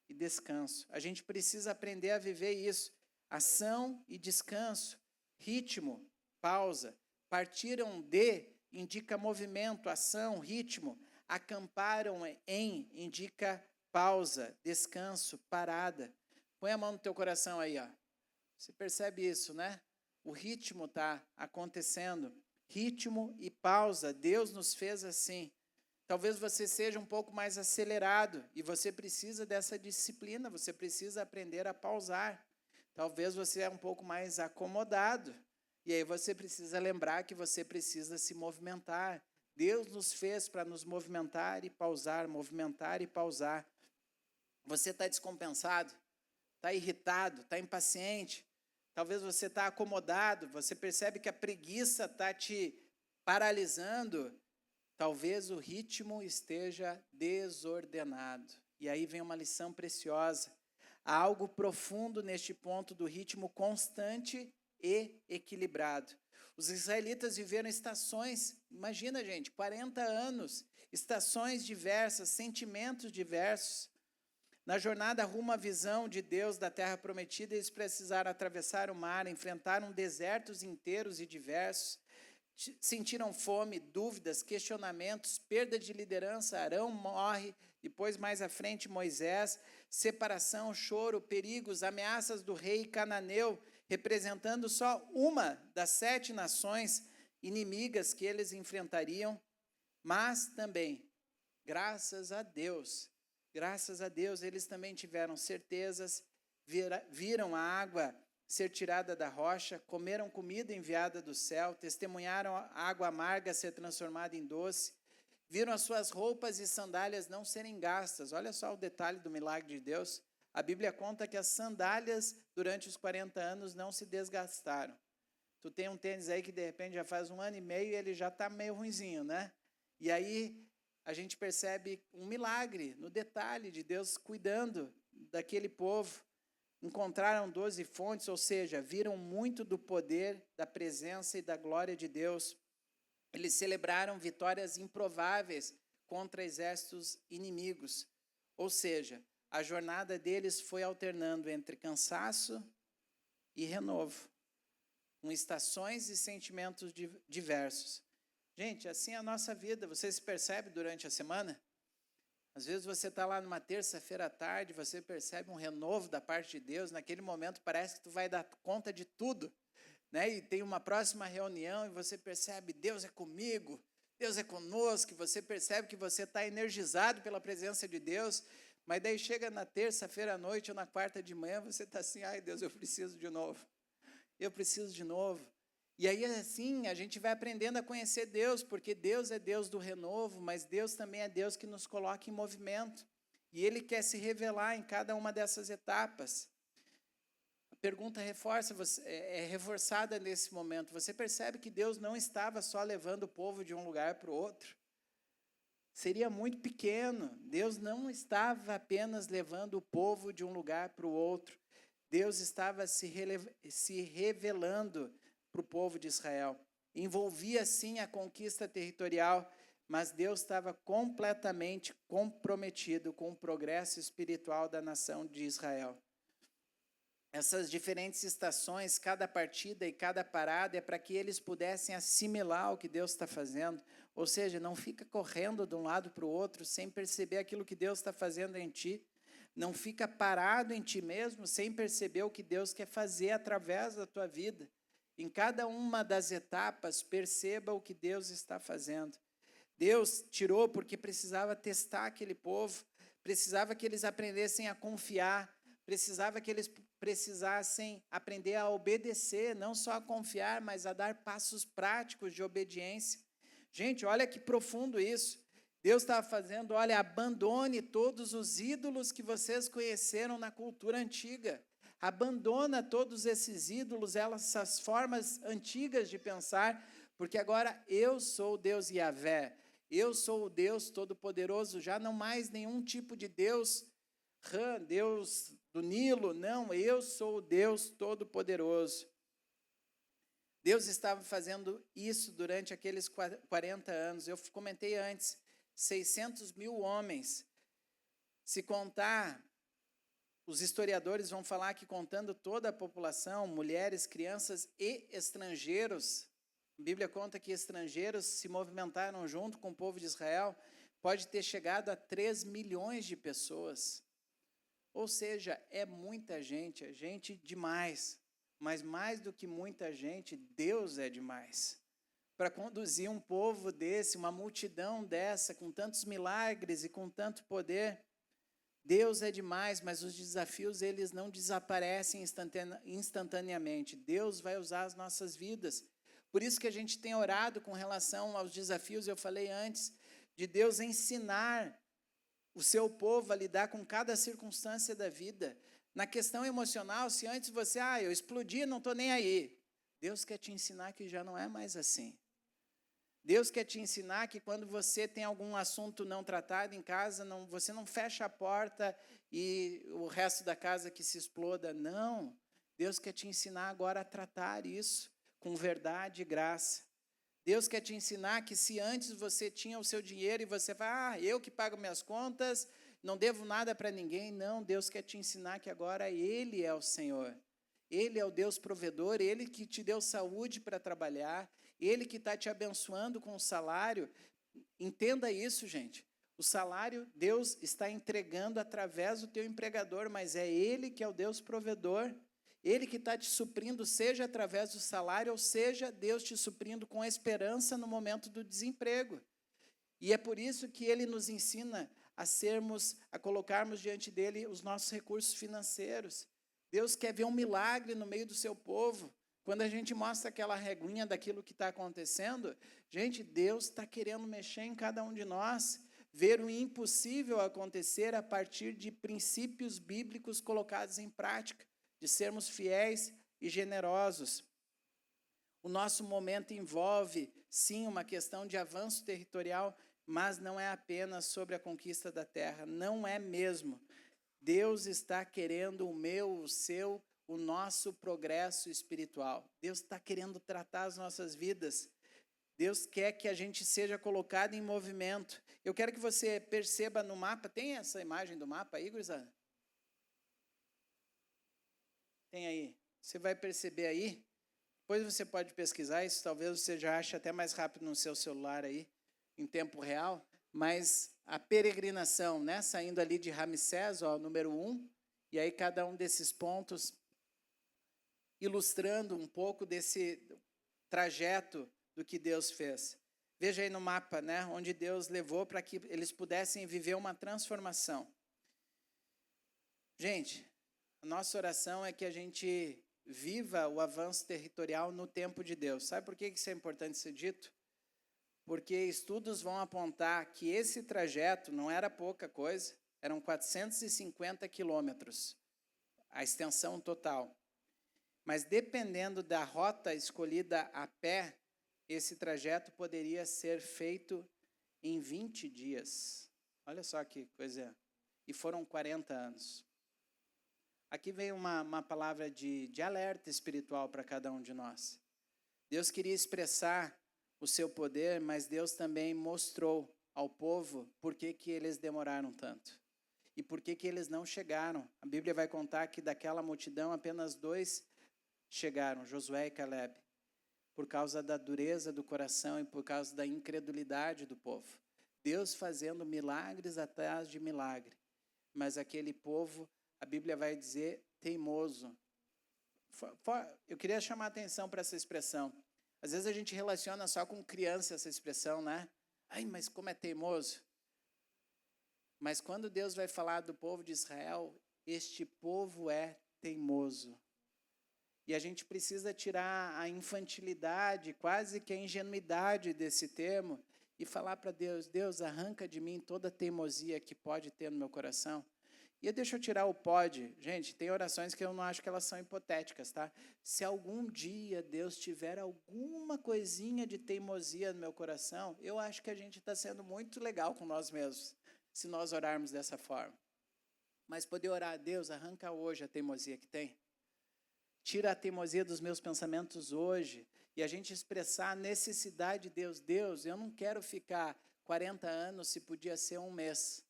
A: e descanso. A gente precisa aprender a viver isso. Ação e descanso. Ritmo, pausa. Partiram de indica movimento, ação, ritmo. Acamparam em indica pausa, descanso, parada. Põe a mão no teu coração aí, ó. Você percebe isso, né? O ritmo está acontecendo. Ritmo e pausa. Deus nos fez assim. Talvez você seja um pouco mais acelerado e você precisa dessa disciplina, você precisa aprender a pausar. Talvez você é um pouco mais acomodado e aí você precisa lembrar que você precisa se movimentar. Deus nos fez para nos movimentar e pausar, movimentar e pausar. Você está descompensado, está irritado, está impaciente. Talvez você está acomodado, você percebe que a preguiça está te paralisando. Talvez o ritmo esteja desordenado. E aí vem uma lição preciosa. Há algo profundo neste ponto do ritmo constante e equilibrado. Os israelitas viveram estações, imagina, gente, 40 anos, estações diversas, sentimentos diversos. Na jornada rumo à visão de Deus da terra prometida, eles precisaram atravessar o mar, enfrentaram desertos inteiros e diversos, sentiram fome, dúvidas, questionamentos, perda de liderança. Arão morre, depois mais à frente Moisés, separação, choro, perigos, ameaças do rei cananeu, representando só uma das 7 nações inimigas que eles enfrentariam, mas também, graças a Deus, eles também tiveram certezas, viram a água ser tirada da rocha, comeram comida enviada do céu, testemunharam a água amarga ser transformada em doce, viram as suas roupas e sandálias não serem gastas. Olha só o detalhe do milagre de Deus. A Bíblia conta que as sandálias, durante os 40 anos, não se desgastaram. Tu tem um tênis aí que de repente já faz 1 ano e meio e ele já está meio ruinzinho, né? E aí a gente percebe um milagre no detalhe de Deus cuidando daquele povo. Encontraram 12 fontes, ou seja, viram muito do poder, da presença e da glória de Deus. Eles celebraram vitórias improváveis contra exércitos inimigos. Ou seja, a jornada deles foi alternando entre cansaço e renovo, com estações e sentimentos diversos. Gente, assim é a nossa vida. Você se percebe durante a semana? Às vezes você está lá numa terça-feira à tarde, você percebe um renovo da parte de Deus, naquele momento parece que tu vai dar conta de tudo, né? E tem uma próxima reunião e você percebe, Deus é comigo, Deus é conosco, e você percebe que você está energizado pela presença de Deus, mas daí chega na terça-feira à noite ou na quarta de manhã, você está assim, ai Deus, eu preciso de novo. Eu preciso de novo. E aí, assim, a gente vai aprendendo a conhecer Deus, porque Deus é Deus do renovo, mas Deus também é Deus que nos coloca em movimento. E Ele quer se revelar em cada uma dessas etapas. A pergunta é reforçada nesse momento. Você percebe que Deus não estava só levando o povo de um lugar para o outro? Seria muito pequeno. Deus não estava apenas levando o povo de um lugar para o outro. Deus estava se revelando para o povo de Israel. Envolvia, sim, a conquista territorial, mas Deus estava completamente comprometido com o progresso espiritual da nação de Israel. Essas diferentes estações, cada partida e cada parada é para que eles pudessem assimilar o que Deus está fazendo. Ou seja, não fica correndo de um lado para o outro sem perceber aquilo que Deus está fazendo em ti. Não fica parado em ti mesmo sem perceber o que Deus quer fazer através da tua vida. Em cada uma das etapas, perceba o que Deus está fazendo. Deus tirou porque precisava testar aquele povo, precisava que eles aprendessem a confiar, precisava que eles precisassem aprender a obedecer, não só a confiar, mas a dar passos práticos de obediência. Gente, olha que profundo isso. Deus estava fazendo, olha, abandone todos os ídolos que vocês conheceram na cultura antiga. Abandona todos esses ídolos, essas formas antigas de pensar, porque agora eu sou o Deus Yahvé, eu sou o Deus Todo-Poderoso, já não mais nenhum tipo de Deus, Deus do Nilo, não, eu sou o Deus Todo-Poderoso. Deus estava fazendo isso durante aqueles 40 anos, eu comentei antes, 600 mil homens. Se contar, os historiadores vão falar que contando toda a população, mulheres, crianças e estrangeiros, a Bíblia conta que estrangeiros se movimentaram junto com o povo de Israel, pode ter chegado a 3 milhões de pessoas. Ou seja, é muita gente, é gente demais. Mas mais do que muita gente, Deus é demais. Para conduzir um povo desse, uma multidão dessa, com tantos milagres e com tanto poder, Deus é demais, mas os desafios, eles não desaparecem instantaneamente. Deus vai usar as nossas vidas. Por isso que a gente tem orado com relação aos desafios, eu falei antes, de Deus ensinar o seu povo a lidar com cada circunstância da vida. Na questão emocional, se antes você, eu explodi, não estou nem aí. Deus quer te ensinar que já não é mais assim. Deus quer te ensinar que quando você tem algum assunto não tratado em casa, você não fecha a porta e o resto da casa que se exploda. Não. Deus quer te ensinar agora a tratar isso com verdade e graça. Deus quer te ensinar que se antes você tinha o seu dinheiro e você vai, eu que pago minhas contas, não devo nada para ninguém. Não, Deus quer te ensinar que agora Ele é o Senhor. Ele é o Deus provedor, Ele que te deu saúde para trabalhar, Ele que está te abençoando com o salário. Entenda isso, gente. O salário Deus está entregando através do teu empregador, mas é Ele que é o Deus provedor. Ele que está te suprindo, seja através do salário, ou seja, Deus te suprindo com esperança no momento do desemprego. E é por isso que Ele nos ensina a colocarmos diante dEle os nossos recursos financeiros. Deus quer ver um milagre no meio do seu povo. Quando a gente mostra aquela reguinha daquilo que está acontecendo, gente, Deus está querendo mexer em cada um de nós, ver o impossível acontecer a partir de princípios bíblicos colocados em prática, de sermos fiéis e generosos. O nosso momento envolve, sim, uma questão de avanço territorial, mas não é apenas sobre a conquista da terra, não é mesmo. Deus está querendo o meu, o seu, o nosso progresso espiritual. Deus está querendo tratar as nossas vidas. Deus quer que a gente seja colocado em movimento. Eu quero que você perceba no mapa, tem essa imagem do mapa aí, gurizada? Tem aí. Você vai perceber aí, depois você pode pesquisar isso, talvez você já ache até mais rápido no seu celular aí, em tempo real, mas a peregrinação, né, saindo ali de Ramsés, ó, número 1, e aí cada um desses pontos ilustrando um pouco desse trajeto do que Deus fez. Veja aí no mapa, né, onde Deus levou para que eles pudessem viver uma transformação. Gente, a nossa oração é que a gente viva o avanço territorial no tempo de Deus. Sabe por que isso é importante ser dito? Porque estudos vão apontar que esse trajeto não era pouca coisa, eram 450 quilômetros, a extensão total. Mas dependendo da rota escolhida a pé, esse trajeto poderia ser feito em 20 dias. Olha só que coisa. E foram 40 anos. Aqui vem uma palavra de alerta espiritual para cada um de nós. Deus queria expressar o seu poder, mas Deus também mostrou ao povo por que eles demoraram tanto. E por que eles não chegaram. A Bíblia vai contar que daquela multidão apenas 2 chegaram, Josué e Caleb, por causa da dureza do coração e por causa da incredulidade do povo. Deus fazendo milagres atrás de milagre, mas aquele povo, a Bíblia vai dizer, teimoso. Eu queria chamar a atenção para essa expressão. Às vezes a gente relaciona só com criança essa expressão, né? Ai, mas como é teimoso. Mas quando Deus vai falar do povo de Israel, este povo é teimoso. E a gente precisa tirar a infantilidade, quase que a ingenuidade desse termo e falar para Deus, Deus, arranca de mim toda a teimosia que pode ter no meu coração. E deixa eu tirar o pode. Gente, tem orações que eu não acho que elas são hipotéticas, tá? Se algum dia Deus tiver alguma coisinha de teimosia no meu coração, eu acho que a gente está sendo muito legal com nós mesmos, se nós orarmos dessa forma. Mas poder orar a Deus, arranca hoje a teimosia que tem. Tira a teimosia dos meus pensamentos hoje. E a gente expressar a necessidade de Deus. Deus, eu não quero ficar 40 anos se podia ser um mês.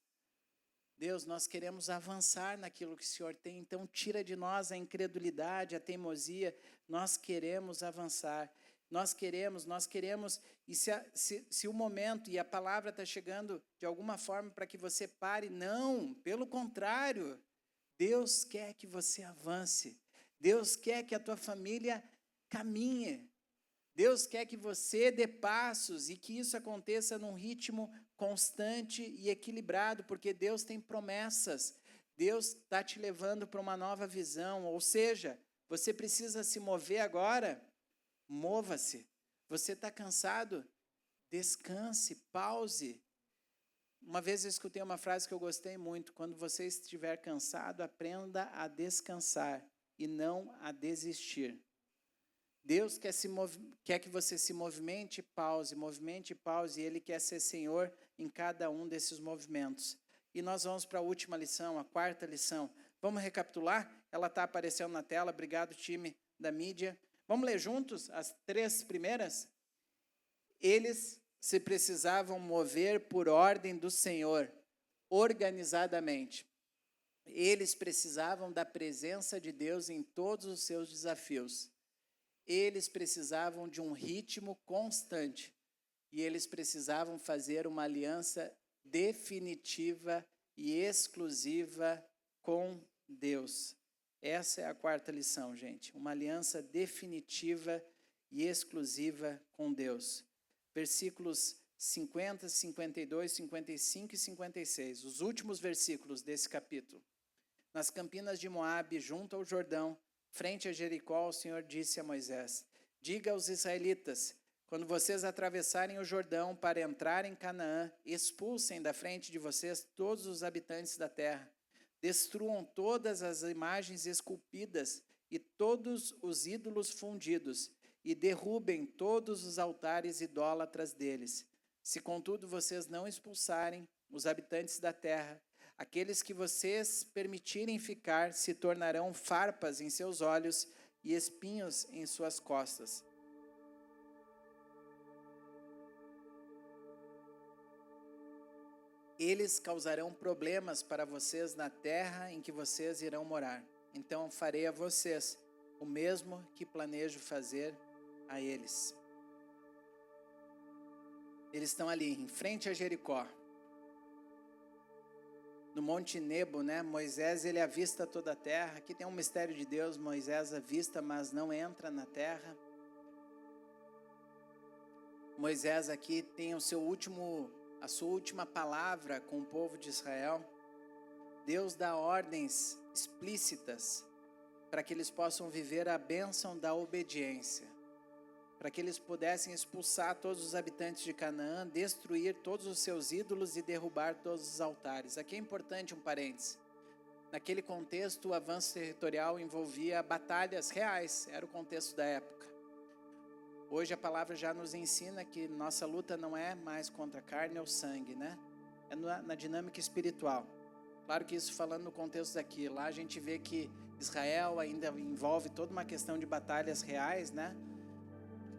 A: Deus, nós queremos avançar naquilo que o Senhor tem, então tira de nós a incredulidade, a teimosia, nós queremos avançar, nós queremos, e se o momento e a palavra está chegando de alguma forma para que você pare, não, pelo contrário, Deus quer que você avance, Deus quer que a tua família caminhe, Deus quer que você dê passos e que isso aconteça num ritmo constante e equilibrado, porque Deus tem promessas. Deus está te levando para uma nova visão, ou seja, você precisa se mover agora, mova-se. Você está cansado? Descanse, pause. Uma vez eu escutei uma frase que eu gostei muito, quando você estiver cansado, aprenda a descansar e não a desistir. Deus quer que você se movimente e pause, e Ele quer ser Senhor em cada um desses movimentos. E nós vamos para a última lição, a quarta lição. Vamos recapitular? Ela está aparecendo na tela, obrigado time da mídia. Vamos ler juntos as 3 primeiras? Eles se precisavam mover por ordem do Senhor, organizadamente. Eles precisavam da presença de Deus em todos os seus desafios. Eles precisavam de um ritmo constante e eles precisavam fazer uma aliança definitiva e exclusiva com Deus. Essa é a quarta lição, gente. Uma aliança definitiva e exclusiva com Deus. Versículos 50, 52, 55 e 56, os últimos versículos desse capítulo. Nas campinas de Moabe, junto ao Jordão, frente a Jericó, o Senhor disse a Moisés, diga aos israelitas, quando vocês atravessarem o Jordão para entrar em Canaã, expulsem da frente de vocês todos os habitantes da terra, destruam todas as imagens esculpidas e todos os ídolos fundidos, e derrubem todos os altares idólatras deles. Se, contudo, vocês não expulsarem os habitantes da terra, aqueles que vocês permitirem ficar se tornarão farpas em seus olhos e espinhos em suas costas. Eles causarão problemas para vocês na terra em que vocês irão morar. Então farei a vocês o mesmo que planejo fazer a eles. Eles estão ali, em frente a Jericó. No Monte Nebo, né? Moisés, ele avista toda a terra. Aqui tem um mistério de Deus. Moisés avista, mas não entra na terra. Moisés aqui tem a sua última palavra com o povo de Israel. Deus dá ordens explícitas para que eles possam viver a bênção da obediência, para que eles pudessem expulsar todos os habitantes de Canaã, destruir todos os seus ídolos e derrubar todos os altares. Aqui é importante um parênteses. Naquele contexto, o avanço territorial envolvia batalhas reais, era o contexto da época. Hoje a palavra já nos ensina que nossa luta não é mais contra a carne ou sangue, né? É na dinâmica espiritual. Claro que isso falando no contexto daqui. Lá a gente vê que Israel ainda envolve toda uma questão de batalhas reais, né?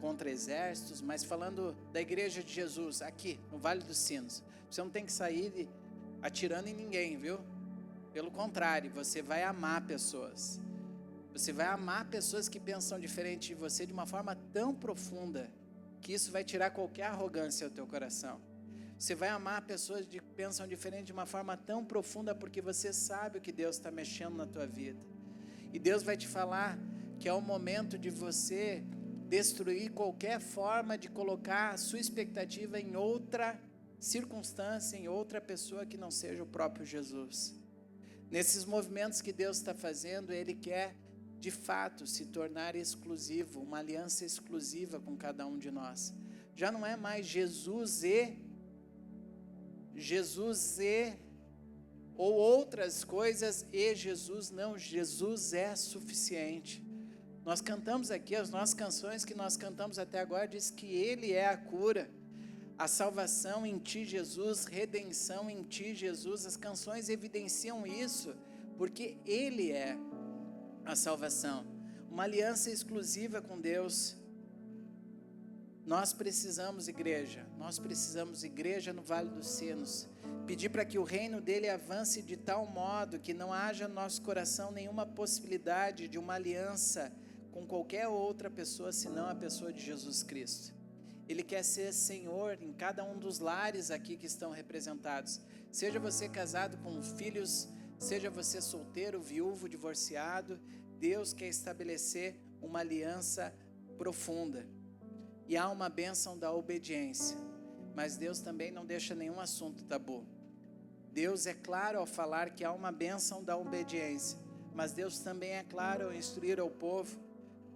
A: Contra exércitos, mas falando da igreja de Jesus, aqui no Vale dos Sinos, você não tem que sair atirando em ninguém, viu? Pelo contrário, você vai amar pessoas. Você vai amar pessoas que pensam diferente de você de uma forma tão profunda que isso vai tirar qualquer arrogância do teu coração. Você vai amar pessoas que pensam diferente de uma forma tão profunda porque você sabe o que Deus está mexendo na tua vida. E Deus vai te falar que é o momento de você destruir qualquer forma de colocar a sua expectativa em outra circunstância, em outra pessoa que não seja o próprio Jesus. Nesses movimentos que Deus está fazendo, Ele quer de fato se tornar exclusivo, uma aliança exclusiva com cada um de nós. Já não é mais Jesus ou outras coisas e Jesus, não, Jesus é suficiente. Nós cantamos aqui, as nossas canções que nós cantamos até agora diz que Ele é a cura, a salvação em Ti, Jesus, redenção em Ti, Jesus. As canções evidenciam isso, porque Ele é a salvação, uma aliança exclusiva com Deus. Nós precisamos igreja no Vale dos Sinos, pedir para que o reino dele avance de tal modo que não haja no nosso coração nenhuma possibilidade de uma aliança com qualquer outra pessoa senão a pessoa de Jesus Cristo. Ele quer ser Senhor em cada um dos lares aqui que estão representados, seja você casado com filhos, seja você solteiro, viúvo, divorciado. Deus quer estabelecer uma aliança profunda. E há uma bênção da obediência. Mas Deus também não deixa nenhum assunto tabu. Deus é claro ao falar que há uma bênção da obediência. Mas Deus também é claro ao instruir ao povo.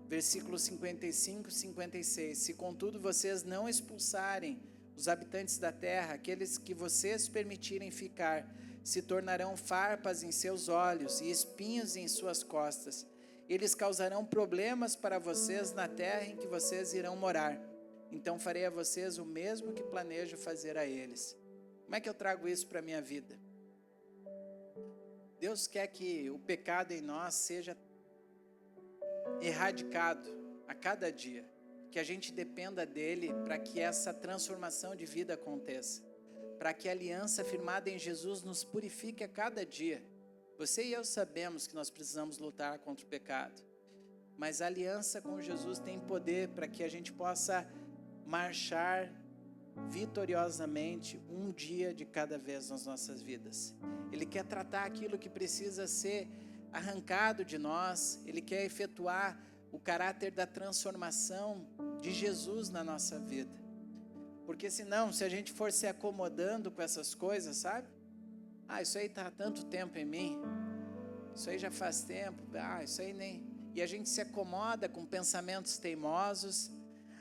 A: Versículos 55 e 56. Se contudo vocês não expulsarem os habitantes da terra, aqueles que vocês permitirem ficar, se tornarão farpas em seus olhos e espinhos em suas costas. Eles causarão problemas para vocês na terra em que vocês irão morar. Então farei a vocês o mesmo que planejo fazer a eles. Como é que eu trago isso para a minha vida? Deus quer que o pecado em nós seja erradicado a cada dia. Que a gente dependa dele para que essa transformação de vida aconteça. Para que a aliança firmada em Jesus nos purifique a cada dia. Você e eu sabemos que nós precisamos lutar contra o pecado, mas a aliança com Jesus tem poder para que a gente possa marchar vitoriosamente um dia de cada vez nas nossas vidas. Ele quer tratar aquilo que precisa ser arrancado de nós, Ele quer efetuar o caráter da transformação de Jesus na nossa vida. Porque senão, se a gente for se acomodando com essas coisas, sabe? Isso aí está há tanto tempo em mim, isso aí já faz tempo, isso aí nem... E a gente se acomoda com pensamentos teimosos,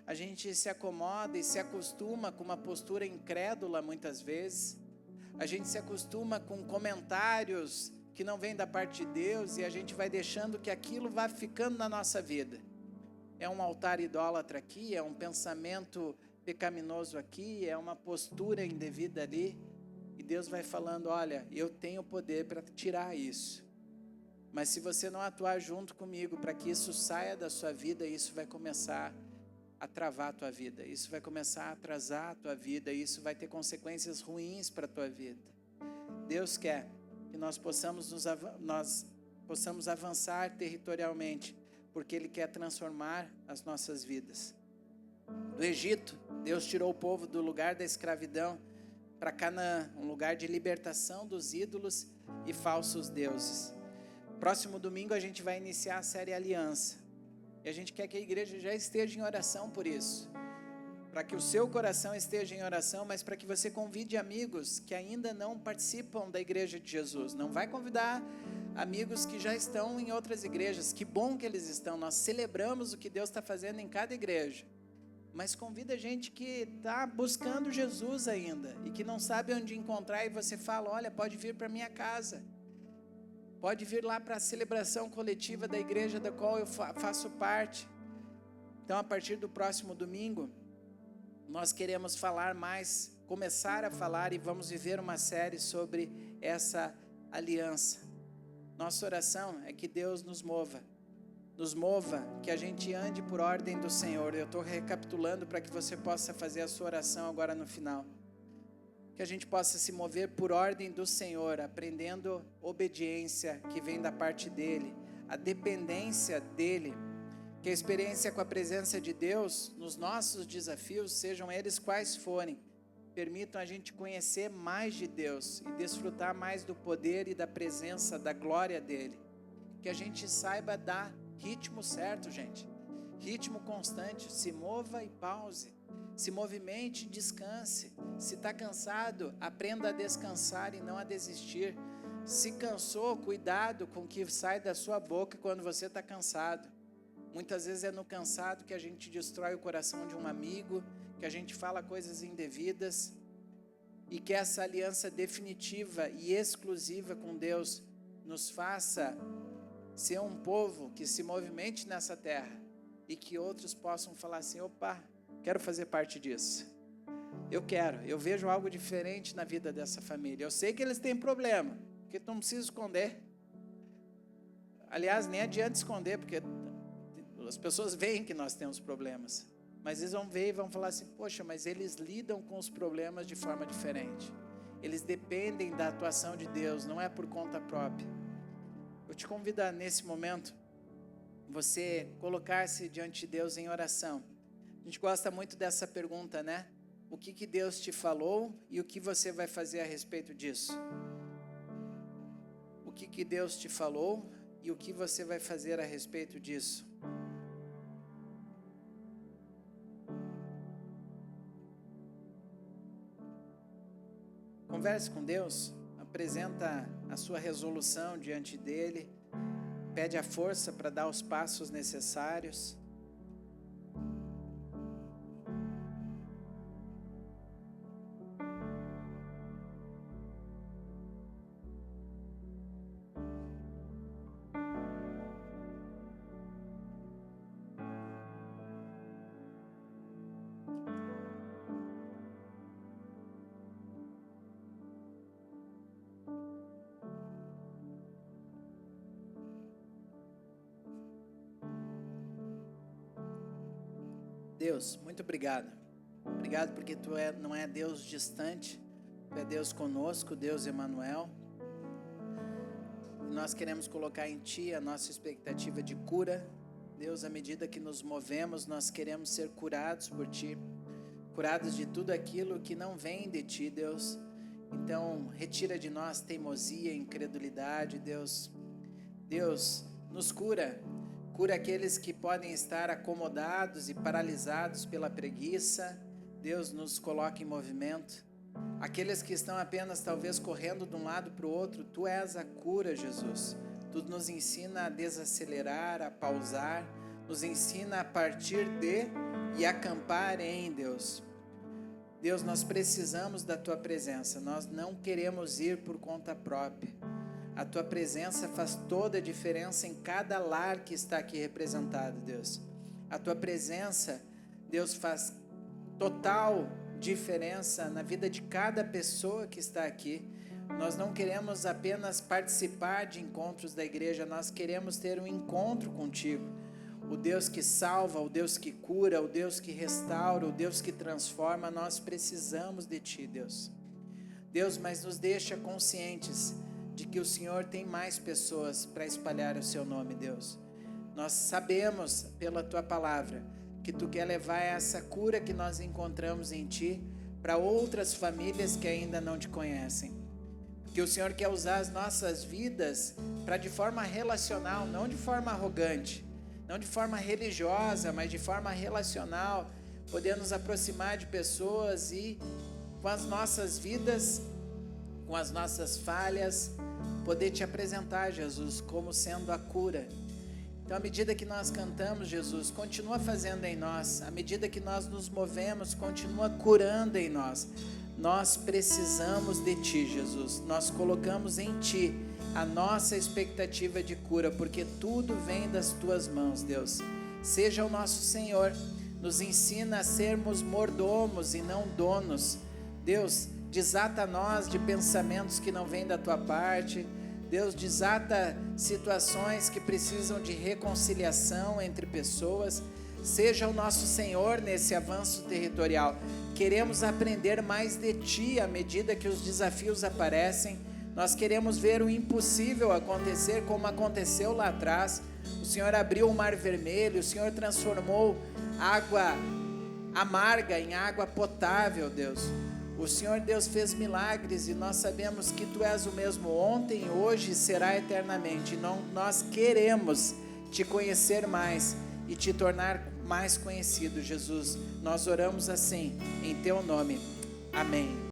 A: a gente se acomoda e se acostuma com uma postura incrédula muitas vezes, a gente se acostuma com comentários que não vêm da parte de Deus e a gente vai deixando que aquilo vá ficando na nossa vida. é um altar idólatra aqui, é um pensamento pecaminoso aqui, é uma postura indevida ali. E Deus vai falando, olha, eu tenho poder para tirar isso. Mas se você não atuar junto comigo para que isso saia da sua vida, isso vai começar a travar a tua vida. Isso vai começar a atrasar a tua vida. Isso vai ter consequências ruins para a tua vida. Deus quer que nós possamos avançar territorialmente, porque Ele quer transformar as nossas vidas. Do Egito, Deus tirou o povo do lugar da escravidão para Canaã, um lugar de libertação dos ídolos e falsos deuses. Próximo domingo a gente vai iniciar a série Aliança. E a gente quer que a igreja já esteja em oração por isso. Para que o seu coração esteja em oração, mas para que você convide amigos que ainda não participam da igreja de Jesus. Não vai convidar amigos que já estão em outras igrejas. Que bom que eles estão. Nós celebramos o que Deus está fazendo em cada igreja. Mas convida gente que está buscando Jesus ainda e que não sabe onde encontrar, e você fala, olha, pode vir para minha casa. Pode vir lá para a celebração coletiva da igreja da qual eu faço parte. Então, a partir do próximo domingo, nós queremos falar mais, começar a falar, e vamos viver uma série sobre essa aliança. Nossa oração é que Deus nos mova, que a gente ande por ordem do Senhor. Eu estou recapitulando para que você possa fazer a sua oração agora no final. Que a gente possa se mover por ordem do Senhor, aprendendo obediência que vem da parte dEle, a dependência dEle, que a experiência com a presença de Deus nos nossos desafios, sejam eles quais forem, permitam a gente conhecer mais de Deus e desfrutar mais do poder e da presença, da glória dEle. Que a gente saiba dar ritmo certo, gente, ritmo constante, se mova e pause. Se movimente e descanse. Se está cansado, aprenda a descansar e não a desistir. Se cansou, cuidado com o que sai da sua boca quando você está cansado. Muitas vezes é no cansado que a gente destrói o coração de um amigo, que a gente fala coisas indevidas. E que essa aliança definitiva e exclusiva com Deus nos faça ser um povo que se movimente nessa terra e que outros possam falar assim, opa, quero fazer parte disso. Eu vejo algo diferente na vida dessa família. Eu sei que eles têm problema, porque não precisa esconder. Aliás, nem adianta esconder, porque as pessoas veem que nós temos problemas. Mas eles vão ver e vão falar assim, poxa, mas eles lidam com os problemas de forma diferente. Eles dependem da atuação de Deus, não é por conta própria. Eu te convido a, nesse momento, você colocar-se diante de Deus em oração. A gente gosta muito dessa pergunta, né? O que Deus te falou e o que você vai fazer a respeito disso? O que Deus te falou e o que você vai fazer a respeito disso? Converse com Deus, apresenta a sua resolução diante dele, pede a força para dar os passos necessários. Deus, muito obrigado. Obrigado porque Tu não é Deus distante, Tu é Deus conosco, Deus Emanuel. E nós queremos colocar em Ti a nossa expectativa de cura. Deus, à medida que nos movemos, nós queremos ser curados por Ti, curados de tudo aquilo que não vem de Ti, Deus. Então, retira de nós teimosia, incredulidade, Deus. Deus, nos cura. Cura aqueles que podem estar acomodados e paralisados pela preguiça. Deus, nos coloca em movimento. Aqueles que estão apenas talvez correndo de um lado para o outro, Tu és a cura, Jesus. Tu nos ensina a desacelerar, a pausar, nos ensina a partir de e acampar em Deus. Deus, nós precisamos da Tua presença, nós não queremos ir por conta própria. A Tua presença faz toda a diferença em cada lar que está aqui representado, Deus. A tua presença, Deus, faz total diferença na vida de cada pessoa que está aqui. Nós não queremos apenas participar de encontros da igreja, nós queremos ter um encontro contigo. O Deus que salva, o Deus que cura, o Deus que restaura, o Deus que transforma, nós precisamos de Ti, Deus. Deus, mas nos deixa conscientes de que o Senhor tem mais pessoas para espalhar o Seu nome, Deus. Nós sabemos pela Tua palavra que Tu quer levar essa cura que nós encontramos em Ti para outras famílias que ainda não Te conhecem. Que o Senhor quer usar as nossas vidas para de forma relacional, não de forma arrogante, não de forma religiosa, mas de forma relacional, poder nos aproximar de pessoas e com as nossas vidas, com as nossas falhas, poder Te apresentar, Jesus, como sendo a cura. Então, à medida que nós cantamos, Jesus, continua fazendo em nós. À medida que nós nos movemos, continua curando em nós. Nós precisamos de Ti, Jesus. Nós colocamos em Ti a nossa expectativa de cura, porque tudo vem das Tuas mãos, Deus. Seja o nosso Senhor. Nos ensina a sermos mordomos e não donos. Deus, desata nós de pensamentos que não vêm da Tua parte. Deus, desata situações que precisam de reconciliação entre pessoas. Seja o nosso Senhor nesse avanço territorial. Queremos aprender mais de Ti à medida que os desafios aparecem. Nós queremos ver o impossível acontecer como aconteceu lá atrás. O Senhor abriu o Mar Vermelho, o Senhor transformou água amarga em água potável, Deus. O Senhor, Deus, fez milagres e nós sabemos que Tu és o mesmo ontem, hoje e será eternamente. Nós queremos Te conhecer mais e Te tornar mais conhecido, Jesus. Nós oramos assim, em Teu nome. Amém.